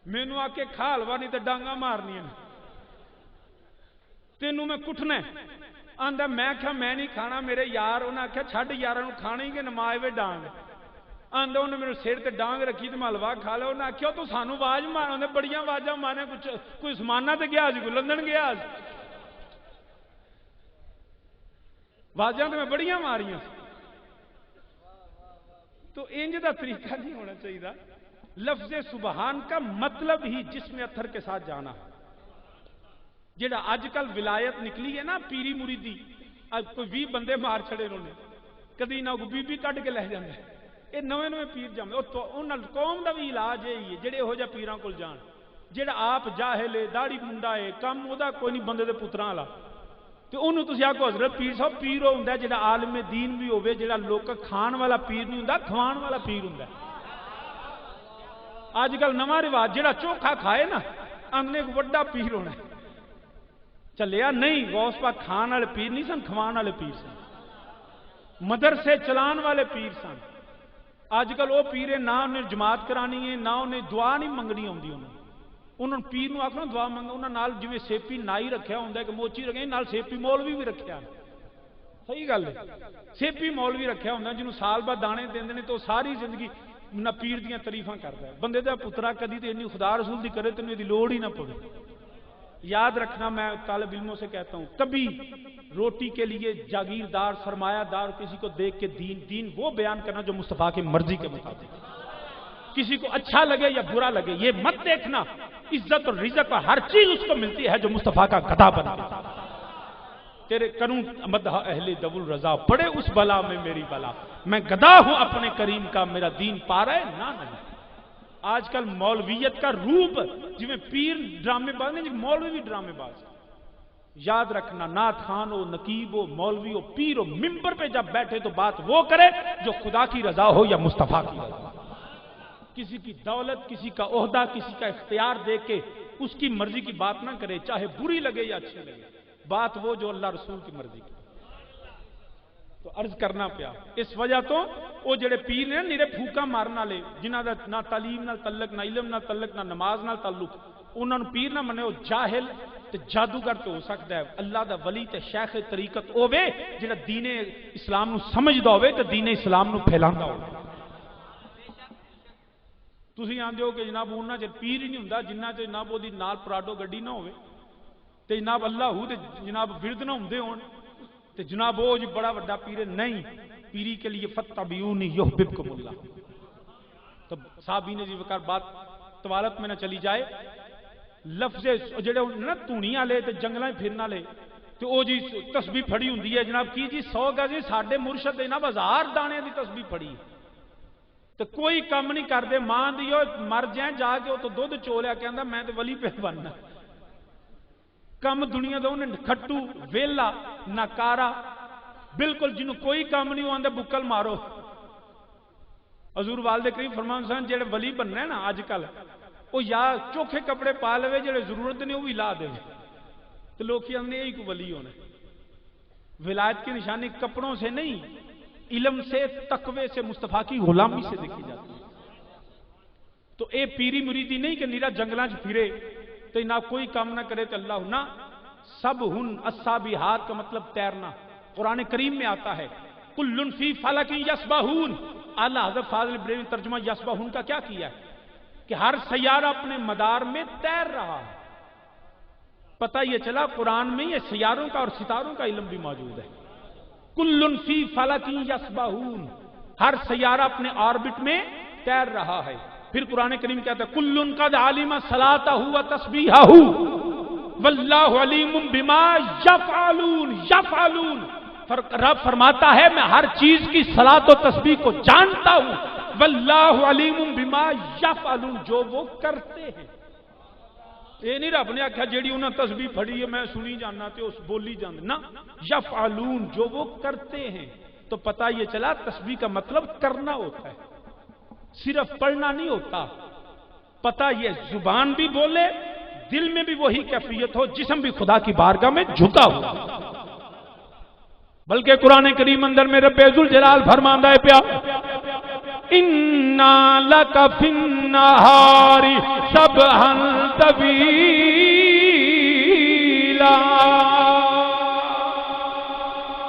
مینوں آ کے کھا حلوا نہیں تو ڈانگاں مارنیاں تینوں میں کٹنا. آندا میں آخیا میں نہیں کھانا میرے یار. انہیں آخیا چھڈ یاراں نوں کھانا ہی کہ نمائے وے ڈانگ. آندا انہیں میرے سر تے ڈانگ رکھی تو میں حلوا کھا لیا. انہیں آخیا تو سانوں آواز مارا. انہیں بڑیاں آوازاں مارے. کچھ کوئی سمانہ تے گیا سی کوئی لندن گیا سی. آوازاں تو میں بڑیاں ماریاں. تو انج دا طریقہ نہیں ہونا چاہیے. لفظ سبحان کا مطلب ہی جسم اتھر کے ساتھ جانا. جڑا اج کل ولایت نکلی ہے نا پیری مریدی کوئی 20 بندے مار چھڑے انہوں نے کدی نہ بی بی کڈ کے لے جاندے. یہ نویں نویں پیر جمے. قوم دا بھی علاج یہی ہے جڑے یہو جہ پیراں کول جان. جڑا آپ جاہل ہے داڑھی منڈا ہے کم وہ کوئی نہیں بندے دے پتراں والا تو انہوں تسی آکھو حضرت پیر صاحب پیر وہ ہوندا جڑا عالم دین بھی ہوے جڑا لوک کھان والا پیر نہیں ہوندا کھوان والا پیر ہوندا. اج کل نواں رواج جڑا چوکھا کھائے نا آندے ایک وڈا پیر ہونا چلیا. نہیں غوث پاک کھان والے پیر نہیں سن کھوان والے پیر سن. مدرسے چلان والے پیر سن. اج کل وہ پیر نہ انہیں جماعت کرانی ہے نہ انہیں دعا نہیں منگنی آتی. انہوں نے پیر آخنا دعا منگا. انہوں نے جی سیپی نائی رکھا ہوں کہ موچی رکھے نال سیپی مولوی بھی رکھا. صحیح گل ہے. سیپی مولوی رکھا ہوں جنہوں سال بعد دانے دے تو ساری زندگی نہ پیر دیاں تعریفاں کرتا ہے. بندے دا پترا کدی تو اینی خدا رسول دی کرے تو یہ لوڑ ہی نہ پڑے. یاد رکھنا میں طالب علموں سے کہتا ہوں کبھی روٹی کے لیے جاگیردار سرمایہ دار کسی کو دیکھ کے دین وہ بیان کرنا جو مصطفیٰ کی مرضی کے مطابق کسی کو اچھا لگے یا برا لگے یہ مت دیکھنا. عزت اور رزق اور ہر چیز اس کو ملتی ہے جو مصطفیٰ کا گدھا بنا. تیرے کروں مدح اہل دو الرضا پڑے اس بلا میں میری بلا. میں گدھا ہوں اپنے کریم کا میرا دین پا رہا ہے نہ نہیں. آج کل مولویت کا روپ جی میں پیر ڈرامے باز نہیں مولوی بھی ڈرامے باز. یاد رکھنا نعت خان ہو نقیب ہو مولوی ہو پیر ہو ممبر پہ جب بیٹھے تو بات وہ کرے جو خدا کی رضا ہو یا مصطفیٰ کی رضا. کسی کی دولت کسی کا عہدہ کسی کا اختیار دے کے اس کی مرضی کی بات نہ کرے چاہے بری لگے یا اچھی لگے. بات وہ جو اللہ رسول کی مرضی کی. تو عرض کرنا پیا اس وجہ تو وہ جڑے پیر نے نیرے پھوکا مارنا لے جنہ دا نہ تعلیم نہ تعلق نہ علم نہ تعلق نہ نماز نہ تعلق انہوں نے پیر نہ منے. وہ جاہل تے جادوگر تو ہو سکتا ہے اللہ دا ولی تے شیخ طریقت ہوے جڑا دین اسلام نو سمجھدا ہوے تے دین اسلام نو پھیلاندا ہوے. تسی آندے ہو کہ جناب انہاں چ پیر ہی نہیں ہوندا جنہ چ جناب وہ نال پراڈو گڈی نہ ہوے تے جناب اللہ ہو تے جناب ورد نہ ہوندے ہون تے جناب وہ جی بڑا بڑا پیر نہیں. پیری کے لیے فتبعونی یحببکم اللہ. تو صحابی نے جی وقار بات طوالت میں نہ چلی جائے لفظ جڑے نا تونی والے تے جنگلاں پھرن والے تے او جی تسبیح پھڑی ہوندی ہے جناب کی جی 100 گز ساڈے مرشد نے جناب 1000 دانے دی تسبیح پھڑی تو کوئی کم نہیں کرتے. ماں دی مر جائیں جا کے وہ تو دودھ چولیا کہندا میں تے ولی پہ بننا. کم دنیا دا انہیں کھٹو ویلا ناکارا بالکل جنہوں کوئی کام نہیں آتا بکل مارو. حضور والد کریم فرمان سن جڑے ولی بننا ہے نا اج کل وہ یا چوکھے کپڑے پا لے جڑے ضرورت نہیں وہ بھی لا دے تو لوگ آدھے یہی کو ولی ہونا. ولایت کی نشانی کپڑوں سے نہیں علم سے تقوی سے مصطفیٰ کی غلامی سے دیکھی جاتی ہے. تو اے پیری مریدی نہیں کہ نیرا جنگلاں چ پھرے تو نہ کوئی کام نہ کرے تو اللہ نہ سب ہن السابحات کا مطلب تیرنا. قرآن کریم میں آتا ہے کل فی فلک یسبحون. اعلیٰ حضرت فاضل بریلوی ترجمہ یسبحون کا کیا کیا ہے کہ ہر سیارہ اپنے مدار میں تیر رہا ہے. پتہ یہ چلا قرآن میں یہ سیاروں کا اور ستاروں کا علم بھی موجود ہے. کل فی فلک یسبحون ہر سیارہ اپنے آربٹ میں تیر رہا ہے. پھر قرآن کریم کہتا ہے کل قد علم صلاتہ و تسبیحہ واللہ علیم بما یفعلون. رب فرماتا ہے میں ہر چیز کی صلاۃ و تسبیح کو جانتا ہوں. واللہ علیم بما یفعلون جو وہ کرتے ہیں. یہ نہیں رب نے آخیا جیڑی انہوں نے تسبیح پڑھی ہے میں سنی جاننا تے اس بولی جاننا نا یفعلون جو وہ کرتے ہیں. تو پتہ یہ چلا تسبیح کا مطلب کرنا ہوتا ہے صرف پڑھنا نہیں ہوتا. پتہ یہ زبان بھی بولے دل میں بھی وہی کیفیت ہو، جسم بھی خدا کی بارگاہ میں جھکا ہو. بلکہ قرآن کریم اندر میں رب ذوالجلال فرماندا ہے پیا اِنَّا لَكَ فِي النَّهَارِ سَبْحًا طَوِيلًا.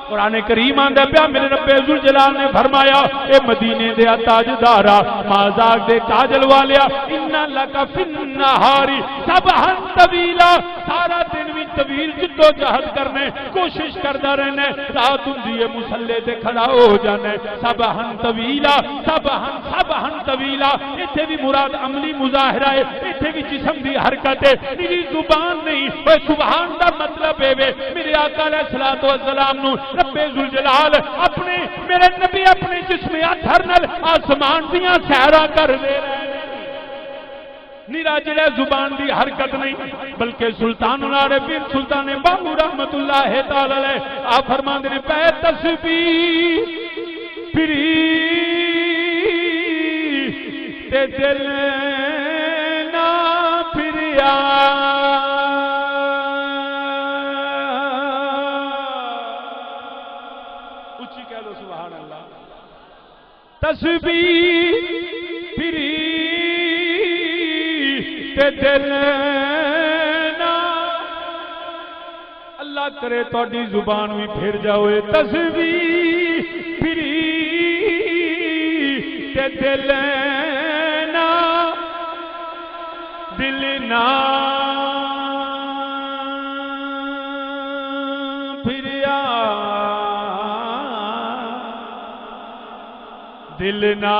قرآن کریم آندا پیا میرے رب ذوالجلال نے فرمایا اے مدینے دے تاجدارا مازاق دے کاجل والیا اِنَّا لَكَ فِي النَّهَارِ سَبْحًا طَوِيلًا. سارا دن بھی طویل جدو جہد کرنے کوشش کرتا رہنا، رات ہوندی ہے مصلے تے کھڑا ہو جانا. سبحان طویلا سبحان طویلا، ایتھے بھی مراد عملی مظاہرہ ہے، ایتھے بھی جسم دی حرکت ہے، میری زبان نہیں. اے سبحان دا مطلب ہے میرے آقا علیہ الصلوۃ والسلام نو رب ذوالجلال اپنے میرے نبی اپنے جسم اطہر نال آسمان دیاں سیراں کر دے رہے نیراجلے زبان دی حرکت نہیں، بلکہ سلطان العارفین سلطان باہو رحمت اللہ تعالی علیہ آپ فرماندے نے پہ تسبیح پھری تے دل نہ پھریا. اچھی کہہ لو سبحان اللہ. تسبیح پھری دل نا، اللہ کرے تہاڈی زبان بھی پھر جاوے. تسبیح پھری تے دل نا پھریا، دل نا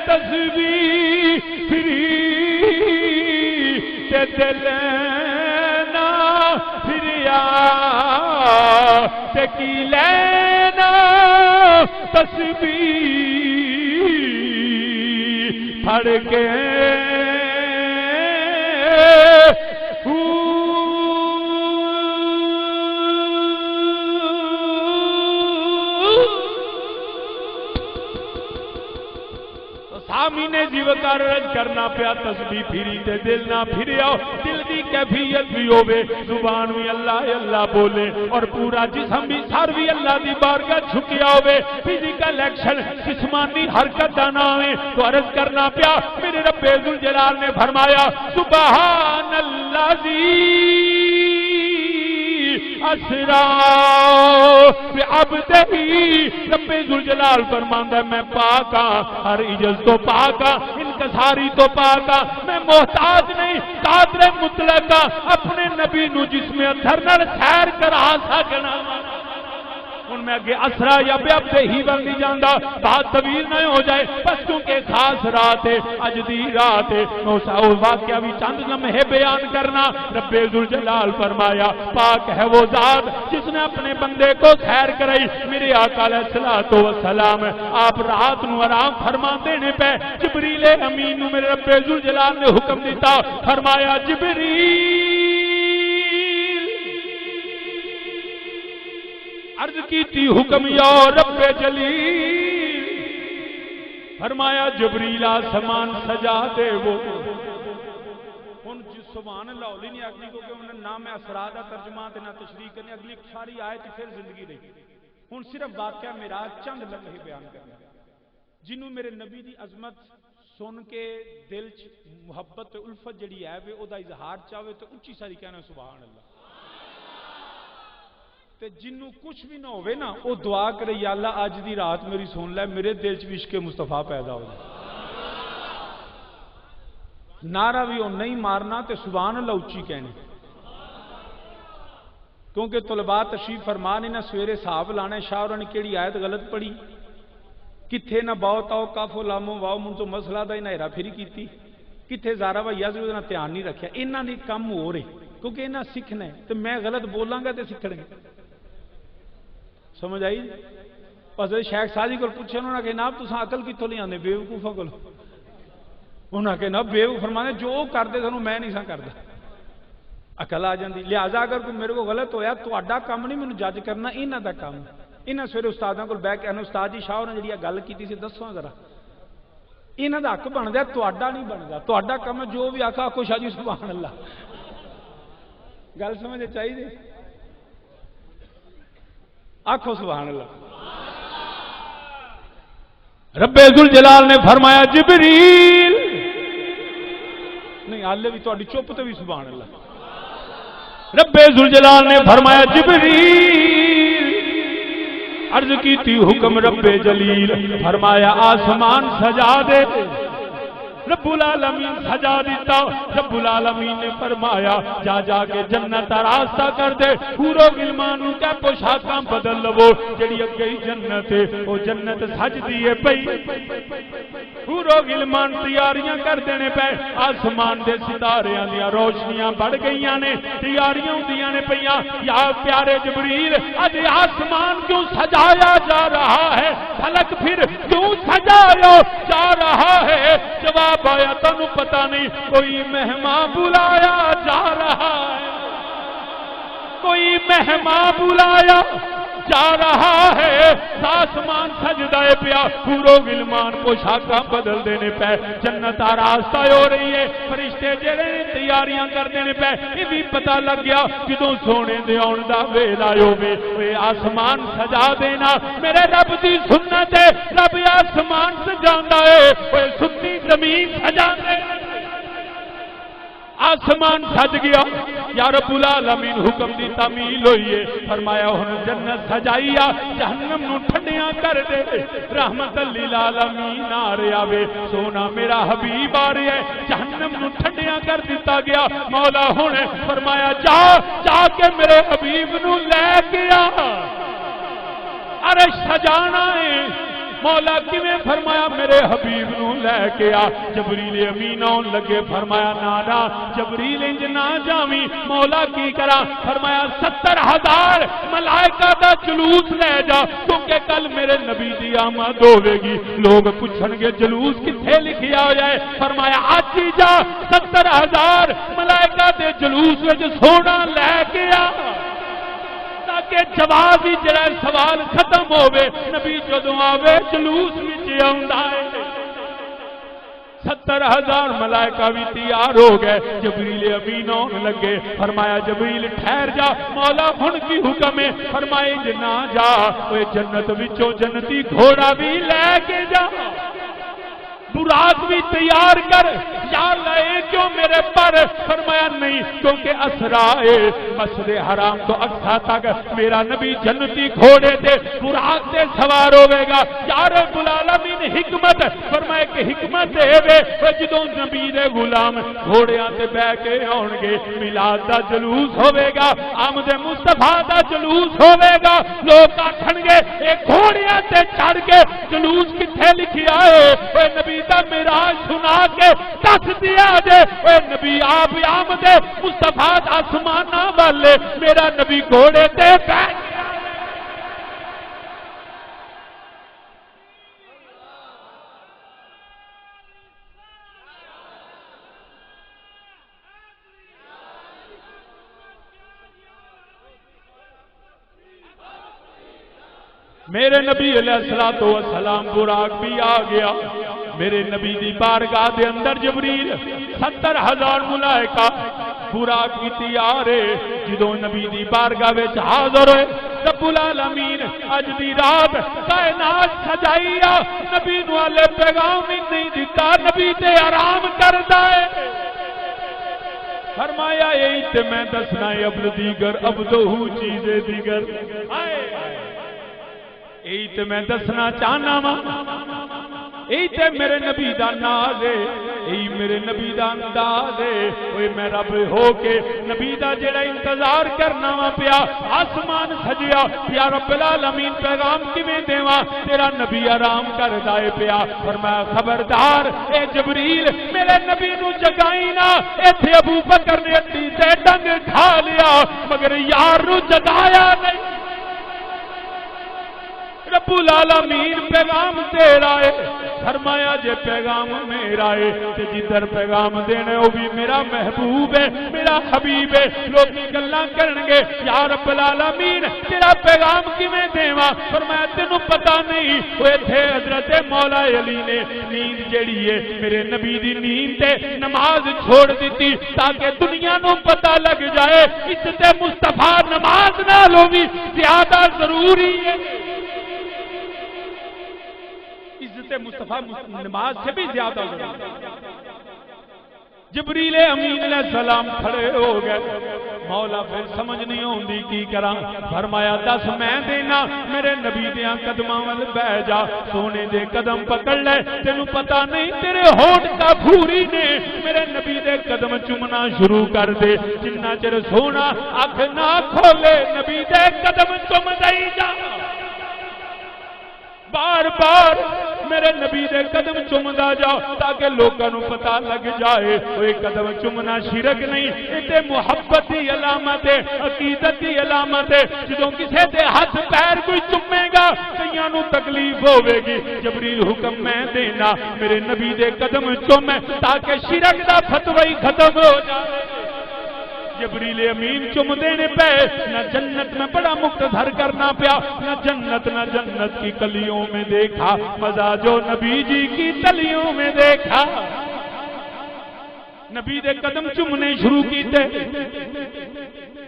تسبیح پھری تے دل نہ پھریا تے کی لینا تسبیح پھڑ کے آمین جی وقار رج کرنا پیا. تسبیح پھری تے دل نہ پھریا، دل دی کیفیت بھی ہوے، زبان بھی اللہ اللہ بولے اور پورا جسم بھی سر بھی اللہ دی بارگاہ جھکیا ہوے. فزیکل ایکشن جسمانی حرکت دا نام ہے. تو عرض کرنا پیا میرے رب ذوالجلال نے فرمایا سبحان الذی اسرا بعبدہ. رب ذوالجلال فرماندا ہے میں پاک ہاں، ہر عجز تو پاک ہاں، انکساری تو پاک ہاں، میں محتاج نہیں، قادر مطلق ہاں، اپنے نبی نو جسم اطہر نال سیر کرا سکنا. ہن میں اگے اسرا یا بعبدہ ہی بن نہیں جاندا، بات طویل نہ ہو جائے، بس کیونکہ خاص رات ہے، اج دی رات ہے، او واقعہ بھی چند لمحے بیان کرنا. رب ذوالجلال فرمایا پاک ہے وہ ذات جس نے اپنے بندے کو خیر کرائی. میرے آقا علیہ الصلوۃ والسلام آپ رات نو آرام فرما دینے پہ جبریل امین نو میرے رب ذوالجلال نے حکم دیتا، فرمایا جبریل عرض کی تھی حکم یا رب جلیل، فرمایا جبریل آسمان سجا دے. وہ ہن سبحان اللہ اولی نہیں اگلی کو کہ انہوں نے نام اسرا دا ترجمہ تے نہ تشریح کرنے، اگلی ساری آیت پھر زندگی رہی. ہن صرف واقعہ معراج چند لمحے بیان کرنا جنوں میرے نبی دی عظمت سن کے دل چ محبت تے الفت جڑی ہے وہ او دا اظہار چاہے تو اونچی ساری کہنا سبحان اللہ. تے جنوں کچھ بھی نہ ہوئے نا او دعا کرے یا اللہ اج دی رات میری سن لے، میرے دل چ عشق مصطفیٰ پیدا ہو جائے. نعرہ بھی او نہیں مارنا تے سبحان اللہ اچھی کہنے. کیونکہ طلباء تشریف فرما نے نہ سویرے صاحب لانا شاہ اور نے کیڑی آیت غلط پڑھی کتھے نہ باؤ تاؤ کافو لامو واؤ من تو مسئلہ دا نہ ہیرا پھری کیتی کتھے زارا وا یزر نہ دھیان نہیں رکھیا. انہاں دی کم ہو رہے کیونکہ انہاں سیکھنا ہے تے میں غلط بولاں گا تے سیکھن گے. سمجھ آئی؟ حضرت شیخ سادی کو پوچھے انہوں نے کہ جناب تساں عقل کتوں لے آندے بیوقوفاں کول. انہاں کہ نہ بیو فرمانے جو کردے سانوں میں نہیں سا کردا عقل آ جاندی لہذا اگر کوئی میرے کو غلط ہویا تہاڈا کام نہیں مینوں جج کرنا انہاں دا کام انہاں سویرے استاداں کول بیٹھ کے استاد جی شاہ نے جڑی گل کیتی سی دسو ذرا انہاں دا حق بندا تہاڈا نہیں بندا تہاڈا کام جو بھی آکھا آکھو شاہ جی سبحان اللہ گل سمجھ چاہیے آکھو سبحان اللہ رب ذوالجلال نے فرمایا جبریل نہیں حالے بھی تہاڈی چپ تے بھی سبحان اللہ رب ذوالجلال نے فرمایا جبریل عرض کی تھی حکم رب جلیل فرمایا آسمان سجا دے رب العالمین سجا دیتا رب العالمین نے فرمایا جا جا کے جنت راستہ کر دے پورو گلمانوں کے پوشاکاں بدل لو جڑی اگے جنت ہے وہ جنت سج دیے پئی پورو گلمان تیاریاں کر دینے پے آسمان دے ستاریاں دی روشنیاں بڑھ گئیاں نے تیاریاں ہوندیاں نے پیاں یا پیارے جبریل اج آسمان کیوں سجایا جا رہا ہے فلک پھر کیوں سجایا جا رہا ہے جواب آیا تنو پتہ نہیں کوئی مہمان بلایا جا رہا ہے کوئی مہمان بلایا جا رہا ہے آسمان سجدہ پیا پورو گلمان پوشاکاں بدل دینے پہ جنت راستہ ہو رہی ہے فرشتے جڑے تیاریاں کر دینے پہ یہ بھی پتہ لگ گیا جدوں سونے دے آن دا ویلا ہوے اوے آسمان سجا دینا میرے رب دی سنت ہے رب آسمان سجاندا ہے اوے ستی زمین سجاندے آسمان سج گیا یا رب العالمین حکم دی تعمیل ہوئی ہے فرمایا ہن جنت سجائی آ جہنم نو ٹھنڈیاں کر دے رحمت للعالمین آ رہا وے سونا میرا حبیب آ رہا ہے جہنم نو ٹھنڈیاں کر دیتا گیا مولا ہن فرمایا جا جا کے میرے حبیب نو لے کے آ عرش سجانا ہے مولا کیویں فرمایا میرے حبیب نو لے کے آ جبریل امین آن لگے فرمایا نانا جبریل انج نہ جاویں مولا کی کرا فرمایا 70,000 ملائکہ دا جلوس لے جا کیونکہ کل میرے نبی دی آمد ہوے گی لوگ پوچھن گے جلوس کتھے لکھیا ہو جائے فرمایا اج ہی جا 70,000 ملائکہ دے جلوس وچ سونا لے کے آ کہ جواب ہی جڑا سوال ختم ہوئے نبی جدوں آوے جلوس وچ آوندا ہے 70,000 ملائکہ بھی تیار ہو گئے جبریل امین آن لگے فرمایا جبریل ٹھہر جا مولا ہن کی حکم ہے فرمائے جنا جا اوے جنت وچوں جنتی گھوڑا بھی لے کے جا براق بھی تیار کر یا لائے کیوں میرے پر فرمایا نہیں کیونکہ اسرائے مسجد حرام تو اقصا تک میرا نبی جنتی گھوڑے دے براق سے سوار ہوئے گا یا رب العالمین حکمت فرمائے کہ حکمت دے وے جدوں نبی دے غلام گھوڑیاں تے بہ کے آن گے میلاد دا جلوس ہوئے گا آمد مصطفیٰ دا جلوس ہوئے گا لوگ آکھن گے اے گھوڑیاں تے چڑھ کے جلوس کتھے لکھیا ہے اے نبی دا معراج سنا کے دس دیا جے اے نبی آپ آمد مصطفیٰ آسماناں والے میرا نبی گھوڑے تے بیٹھ میرے نبی علیہ الصلوۃ والسلام براق بھی آ گیا میرے نبی دی بارگاہ دے اندر جبریل 70,000 ملائکہ براق کی تیار ہے جدوں نبی دی بارگاہ وچ حاضر ہوئے رب العالمین اج دی رات کائنات سجائی آ نبی نو والے پیغام ہی نہیں دیتا نبی تے آرام کردا ہے فرمایا یہی تے میں دسنا ہے ابل دیگر ابدو چیزیں دیگر یہی تے میں دسنا چاہنا وا یہی تے میرے نبی دا ناز ہے یہی میرے نبی دا انداز ہے اوے میں رب ہو کے نبی دا جڑا انتظار کرنا وا پیا آسمان سجیا یا رب العالمین پیغام کیویں دیواں تیرا نبی آرام کردا ہے پیا فرمایا خبردار اے جبریل میرے نبی نو جگائی نا ایتھے ابو بکر نے اٹھی تے ڈنگ کھا لیا مگر یار نو جگایا نہیں رب العالمین پیغام دے رہا ہے، فرمایا جے پیغام میرا ہے تے جدھر پیغام دینے وہ بھی میرا محبوب ہے، میرا حبیب ہے۔ لوگ گلاں کرن گے یا رب العالمین تیرا پیغام کیویں دیواں؟ فرمایا تینوں پتہ نہیں، وہ ایتھے حضرت مولا علی نے نیند جیڑی ہے میرے نبی دی نیند تے نماز چھوڑ دیتی تاکہ دنیا نو پتہ لگ جائے عزت مصطفیٰ نماز نالوں بھی زیادہ ضروری ہے، عزت مصطفیٰ نماز سے بھی زیادہ ضروری ہے۔ جبریل امین علیہ السلام کھڑے ہو گئے، مولا پھر سمجھ نہیں ہوندی کی کراں، فرمایا دس میں دینا، میرے نبی دیاں قدماں ول بہ جا، سونے دے قدم پکڑ لے، تینوں پتہ نہیں تیرے ہونٹ کا پھوری نے میرے نبی دے قدم چومنا شروع کر دے، جنہ چر سونا اکھ نہ کھولے نبی دے قدم چوم دئی جا، بار بار میرے نبی دے قدم چومدا جا تاکہ لوگاں نوں پتہ لگ جائے اوے قدم چومنا شرک نہیں، اے محبت دی علامت ہے، عقیدت دی علامت ہے۔ جدوں کسے دے ہاتھ پیر کوئی چومے گا کئیاں نوں تکلیف ہوے گی، جبریل حکم میں دینا میرے نبی دے قدم چومے تاکہ شرک دا فتوی ختم ہو جائے۔ جبریل امین چم دینے پہ نہ جنت میں بڑا مقتدر کرنا پیا، نہ جنت کی کلیوں میں دیکھا مزہ جو نبی جی کی تلیوں میں دیکھا۔ نبی دے قدم چمنے شروع کیتے،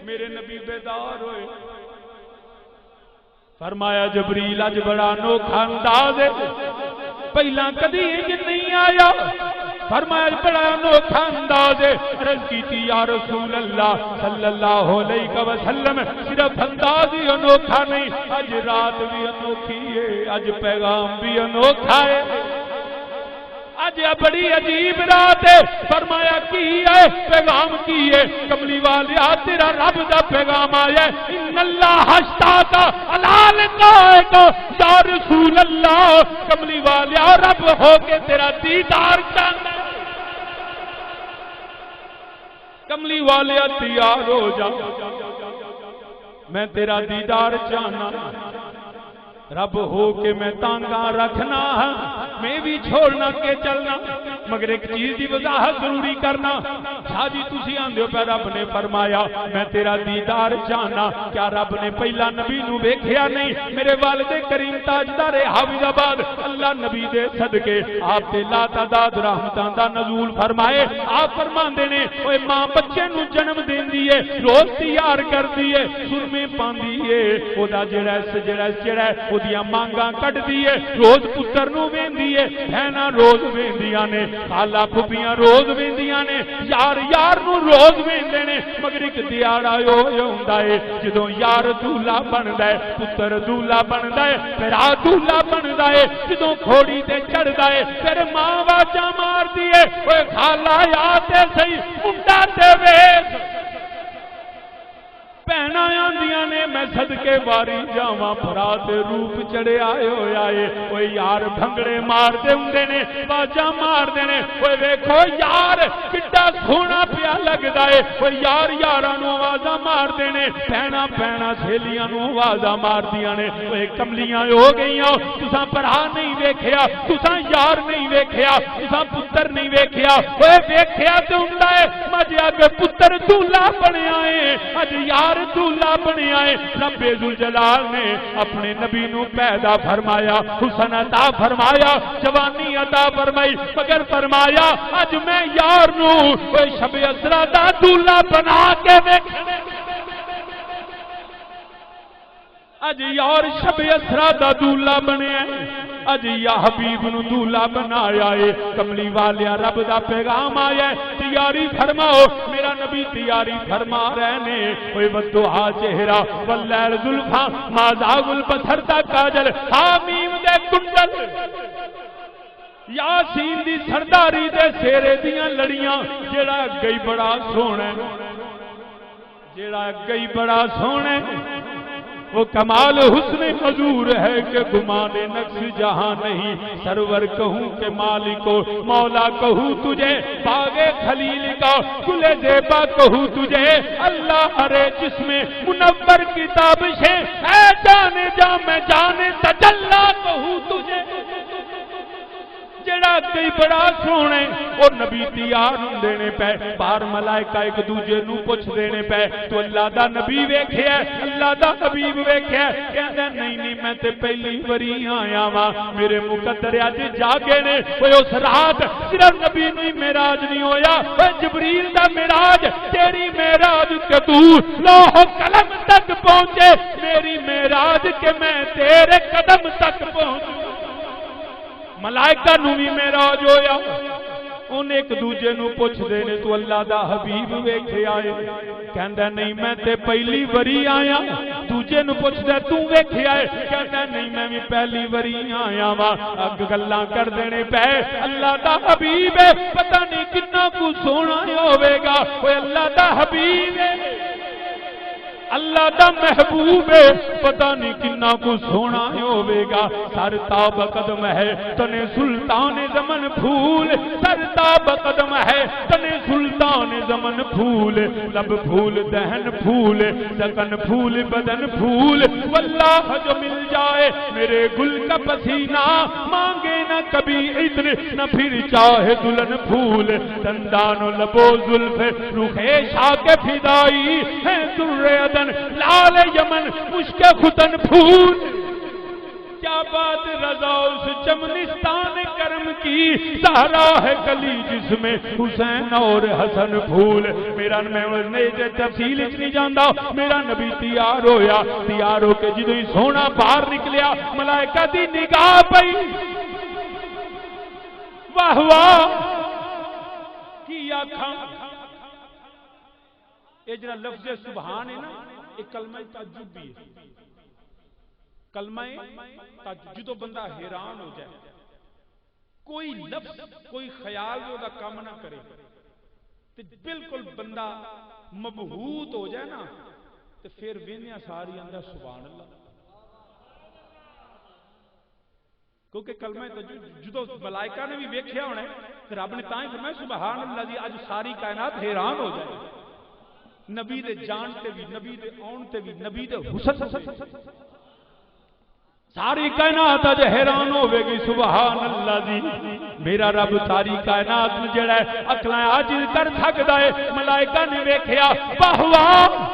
میرے نبی بیدار ہوئے، فرمایا جبریل اج بڑا انوکھا انداز ہے، پہلا کدی انج نہیں آیا، فرمایا بڑا انوکھا انداز ہے۔ عرض کیتی یا رسول اللہ صلی اللہ علیہ وسلم صرف انداز ہی انوکھا نہیں، اج رات بھی انوکھی ہے، اج پیغام بھی انوکھا ہے، اج بڑی عجیب رات ہے۔ فرمایا کی ہے؟ پیغام کی ہے؟ کملی والیا تیرا رب دا پیغام آیا ہے، ان اللہ اشتاق علی لقائک یا رسول اللہ، کملی والیا رب ہو کے تیرا دیدار چاہتا ہے، کملی والیا تیار ہو جا، میں تیرا دیدار چاہنا، رب ہو کے میں تانگا رکھنا، میں بھی چھوڑنا کے چلنا، مگر ایک چیز دی وضاحت ضروری کرنا، شاہ جی تسی آندے ہو پہ رب نے فرمایا میں تیرا دیدار چاہنا، کیا رب نے پہلا نبی نو ویکھیا نہیں؟ میرے والد کریم تاجدار حافظ آباد اللہ نبی دے صدقے آپ تے لا تعداد رحمتاں دا نزول فرمائے، آپ فرماندے نے اوے ماں بچے نو جنم دیندی ہے، روز تیار کردی ہے، سرمے پاندی ہے، او دا جڑا ودیاں مانگاں کٹ دیئے، روز پتر نو ویندی ہے، بہناں روز ویندیاں نے، خالہ پھپھیاں روز ویندیاں نے، یار نو روز ویندے نے، مگر ایک دیاڑا ہوندا ہے جدوں یار دولہا بندا ہے، پتر دولہا بندا ہے، بھرا دولہا بندا ہے، جدوں گھوڑی تے چڑھدا ہے پھر ماں واجاں ماردی ہے، اوے خالہ یا تے صحیح منڈا تے ویکھ، بہنا آندیاں نے میں صدقے واری جاواں، بھرا تے روپ چڑھے آئے ہوئے آئے، اوے یار بھنگڑے مار دے ہوندے نے، باجاں مار دے نے، اوے ویکھو یار کڈا سونا پیا لگدا ہے، اوے یار یاراں نو آوازاں مار دے نے، بہنا سہیلیاں نو آوازاں مار دیاں نے، اوے کملیاں ہو گئیاں، تساں بھرا نہیں ویکھیا، تساں یار نہیں ویکھیا، تساں پتر نہیں ویکھیا، اوے ویکھیا تے ہوندا ہے مجھے اگے پتر دولہا بنیا ہے، اج یار دولہا بنیا ہے۔ رب ذوالجلال نے اپنے نبی نو پیدا فرمایا، حسن عطا فرمایا، جوانی عطا فرمائی، مگر فرمایا اج میں یار نو کوئی شب اسرا دا دولہا بنا کے ویکھنے، اج یار شب اسرا دا دولہا بنیا، اج یا حبیب نو دولہا بنایا ہے۔ کملی والیا رب دا پیغام آیا ہے، تیاری فرماؤ، میرا نبی تیاری فرما رہے نے، اوے ودھا چہرہ واللیل زلفاں ما زاغ البصر دا کاجل، حامیم دے کنڈل، یاسین دی سرداری دے سیرے دیاں لڑیاں، جیڑا گئی بڑا سونا، جیڑا گئی بڑا سونا، وہ کمال حسن حضور ہے کہ گمان نقص جہاں نہیں، سرور کہوں کہ مالکو مولا کہوں تجھے، باغ خلیل کا گل زیبا کہوں تجھے، اللہ ارے جس میں منور کتاب سے اے جانے جا میں جانے تجلا کہوں تجھے، جڑا کئی بڑا سونے اور نبی تیار دینے پہ، بار ملائکہ ایک دوجے نو پوچھ دینے پہ تو اللہ دا نبی ویکھیا، اللہ دا حبیب ویکھیا، کہندا نہیں میں تے پہلی واری آیا وا، میرے مقدر اج جاگے نے، اوے اس رات صرف نبی نہیں معراج نہیں ہویا، اوے جبریل دا معراج، تیری معراج کہ تو لوح قلم تک پہنچے، میری معراج کہ میں تیرے قدم تک پہنچوں، ملائکہ نو بھی معراج ہویا، ان ایک دوجے نو پوچھ دے نے تو اللہ دا حبیب ویکھے آئے، کہندا نہیں میں تے پہلی واری آیا، دوجے نو پوچھ دے تو ویکھے آئے، کہندا نہیں میں بھی پہلی واری آیا وا، اگ گلاں کر دینے پہ اللہ دا حبیب ہے، پتہ نہیں کتنا کو سونا ہوے گا، اوے اللہ دا حبیب ہے، اللہ دا محبوب ہے، پتہ نہیں کنا کو سونا ہوے گا، سر تاب قدم ہے تنے سلطان زمن پھول، سر تاب قدم ہے تنے سلطان زمن پھول، لب پھول دہن پھول سکن پھول بدن پھول، واللہ جو مل جائے میرے گل کا پسینہ، مانگے نہ کبھی عطر نہ پھر چاہے دلہن پھول، دندان و لبو زلف رخ شاک فدائی ہے در عدن لال یمن مشک ختن پھول، کیا بات رضا اس چمنستان کرم کی، سہرا ہے گلی جس میں حسین اور حسن پھول، میرا میں تفصیل نہیں جاندا، میرا نبی تیار ہویا، تیار ہو کے جدوں ہی سونا باہر نکلیا، ملائکہ دی نگاہ پئی، واہ واہ کی آکھاں، یہ جڑا لفظ سبحان ہے نا، یہ کلمہ تعجب بھی ہے، کلمہ تعجب، جدو بندہ حیران ہو جائے، کوئی لفظ کوئی خیال جو دا کام نہ کرے تو بالکل بندہ مبہوت ہو جائے نا، تو پھر وینیا ساری اندر سبحان اللہ، کیونکہ کلمہ تعجب جدو ملائکہ نے بھی ویکھیا ہونا ہے، رب نے تاں ہی فرمایا سبحان اللہ دی، اج ساری کائنات حیران ہو جائے، نبی دے جان تے بھی، نبی دے آن تے بھی، نبی دے حسن تے بھی، ساری کائنات اج حیران ہوے گی سبحان اللہ دی، میرا رب ساری کائنات نوں جڑا ہے عقلاں عاجز کر سکدا ہے، ملائکہ نے ویکھیا، واہ واہ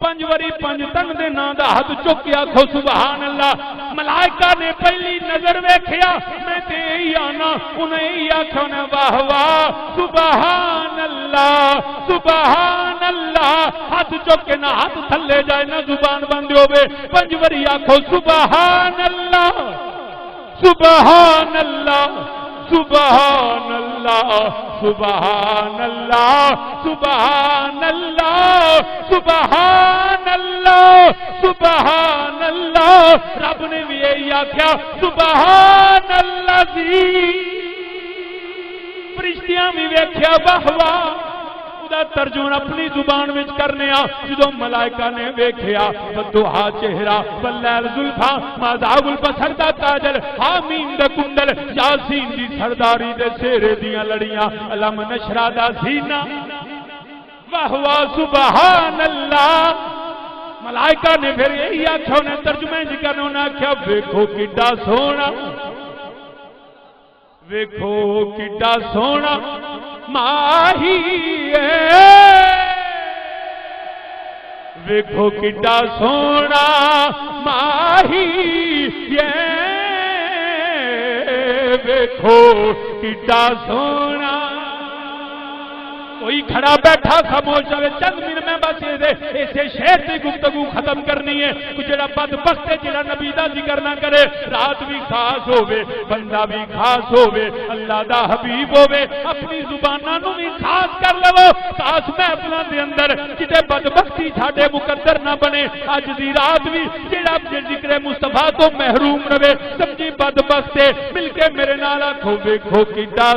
پنج واری پنج تن دے نام دا ہاتھ چکیا کھو سبحان اللہ، ملائکہ نے پہلی نظر ویکھیا، میں تے ہی آنا انہیں ہی آکھنا واہ واہ سبحان اللہ سبحان اللہ، ہاتھ چکے نہ ہاتھ تھلے جائے نہ زبان بند ہوے، پنج واری آکھو سبحان اللہ سبحان اللہ سبحان اللہ سبحان اللہ سبحان اللہ سبحان اللہ سبحان اللہ، رب نے بھی یہی آکھیا سبحان اللہ دی، فرشتیاں بھی ویکھیا واہ واہ، ترجمہ اپنی زبان وچ کرنے آ، جدو ملائکہ نے ویکھیا، بدوہا چہرہ بلیل زلفا مازاغ البصر دا کاجل، حامیم دا کندل، یاسین دی سرداری دے سیرے دیاں لڑیاں، علم نشرہ دا سینہ، واہ واہ سبحان اللہ، ملائکہ نے پھر یہی آکھیا، انہیں ترجمہ کرنے انہیں آکھیا ویکھو کڈا سونا، ویکھو کڈا سونا ماہی ویکھو کڈا سونا ماہی ویکھو کڈا سونا، کوئی کھڑا بیٹھا خاموش ہوئے، چند منٹ میں بس اسے شعر کی گفتگو ختم کرنی ہے، جڑا بدبخت ہے جڑا نبی دا ذکر نہ کرے، رات بھی خاص ہوے، بندہ بھی خاص ہوے، اللہ دا حبیب ہوے، اپنی زباناں نو بھی خاص کر لو، خاص محفلاں دے اندر کتے بدبختی ساڈے مقدر نہ بنے، اج دی رات بھی جڑا ذکر مصطفیٰ تو محروم رہے، سمجھی بدبخت ہے، مل کے میرے نال آکھو ویکھو کڈا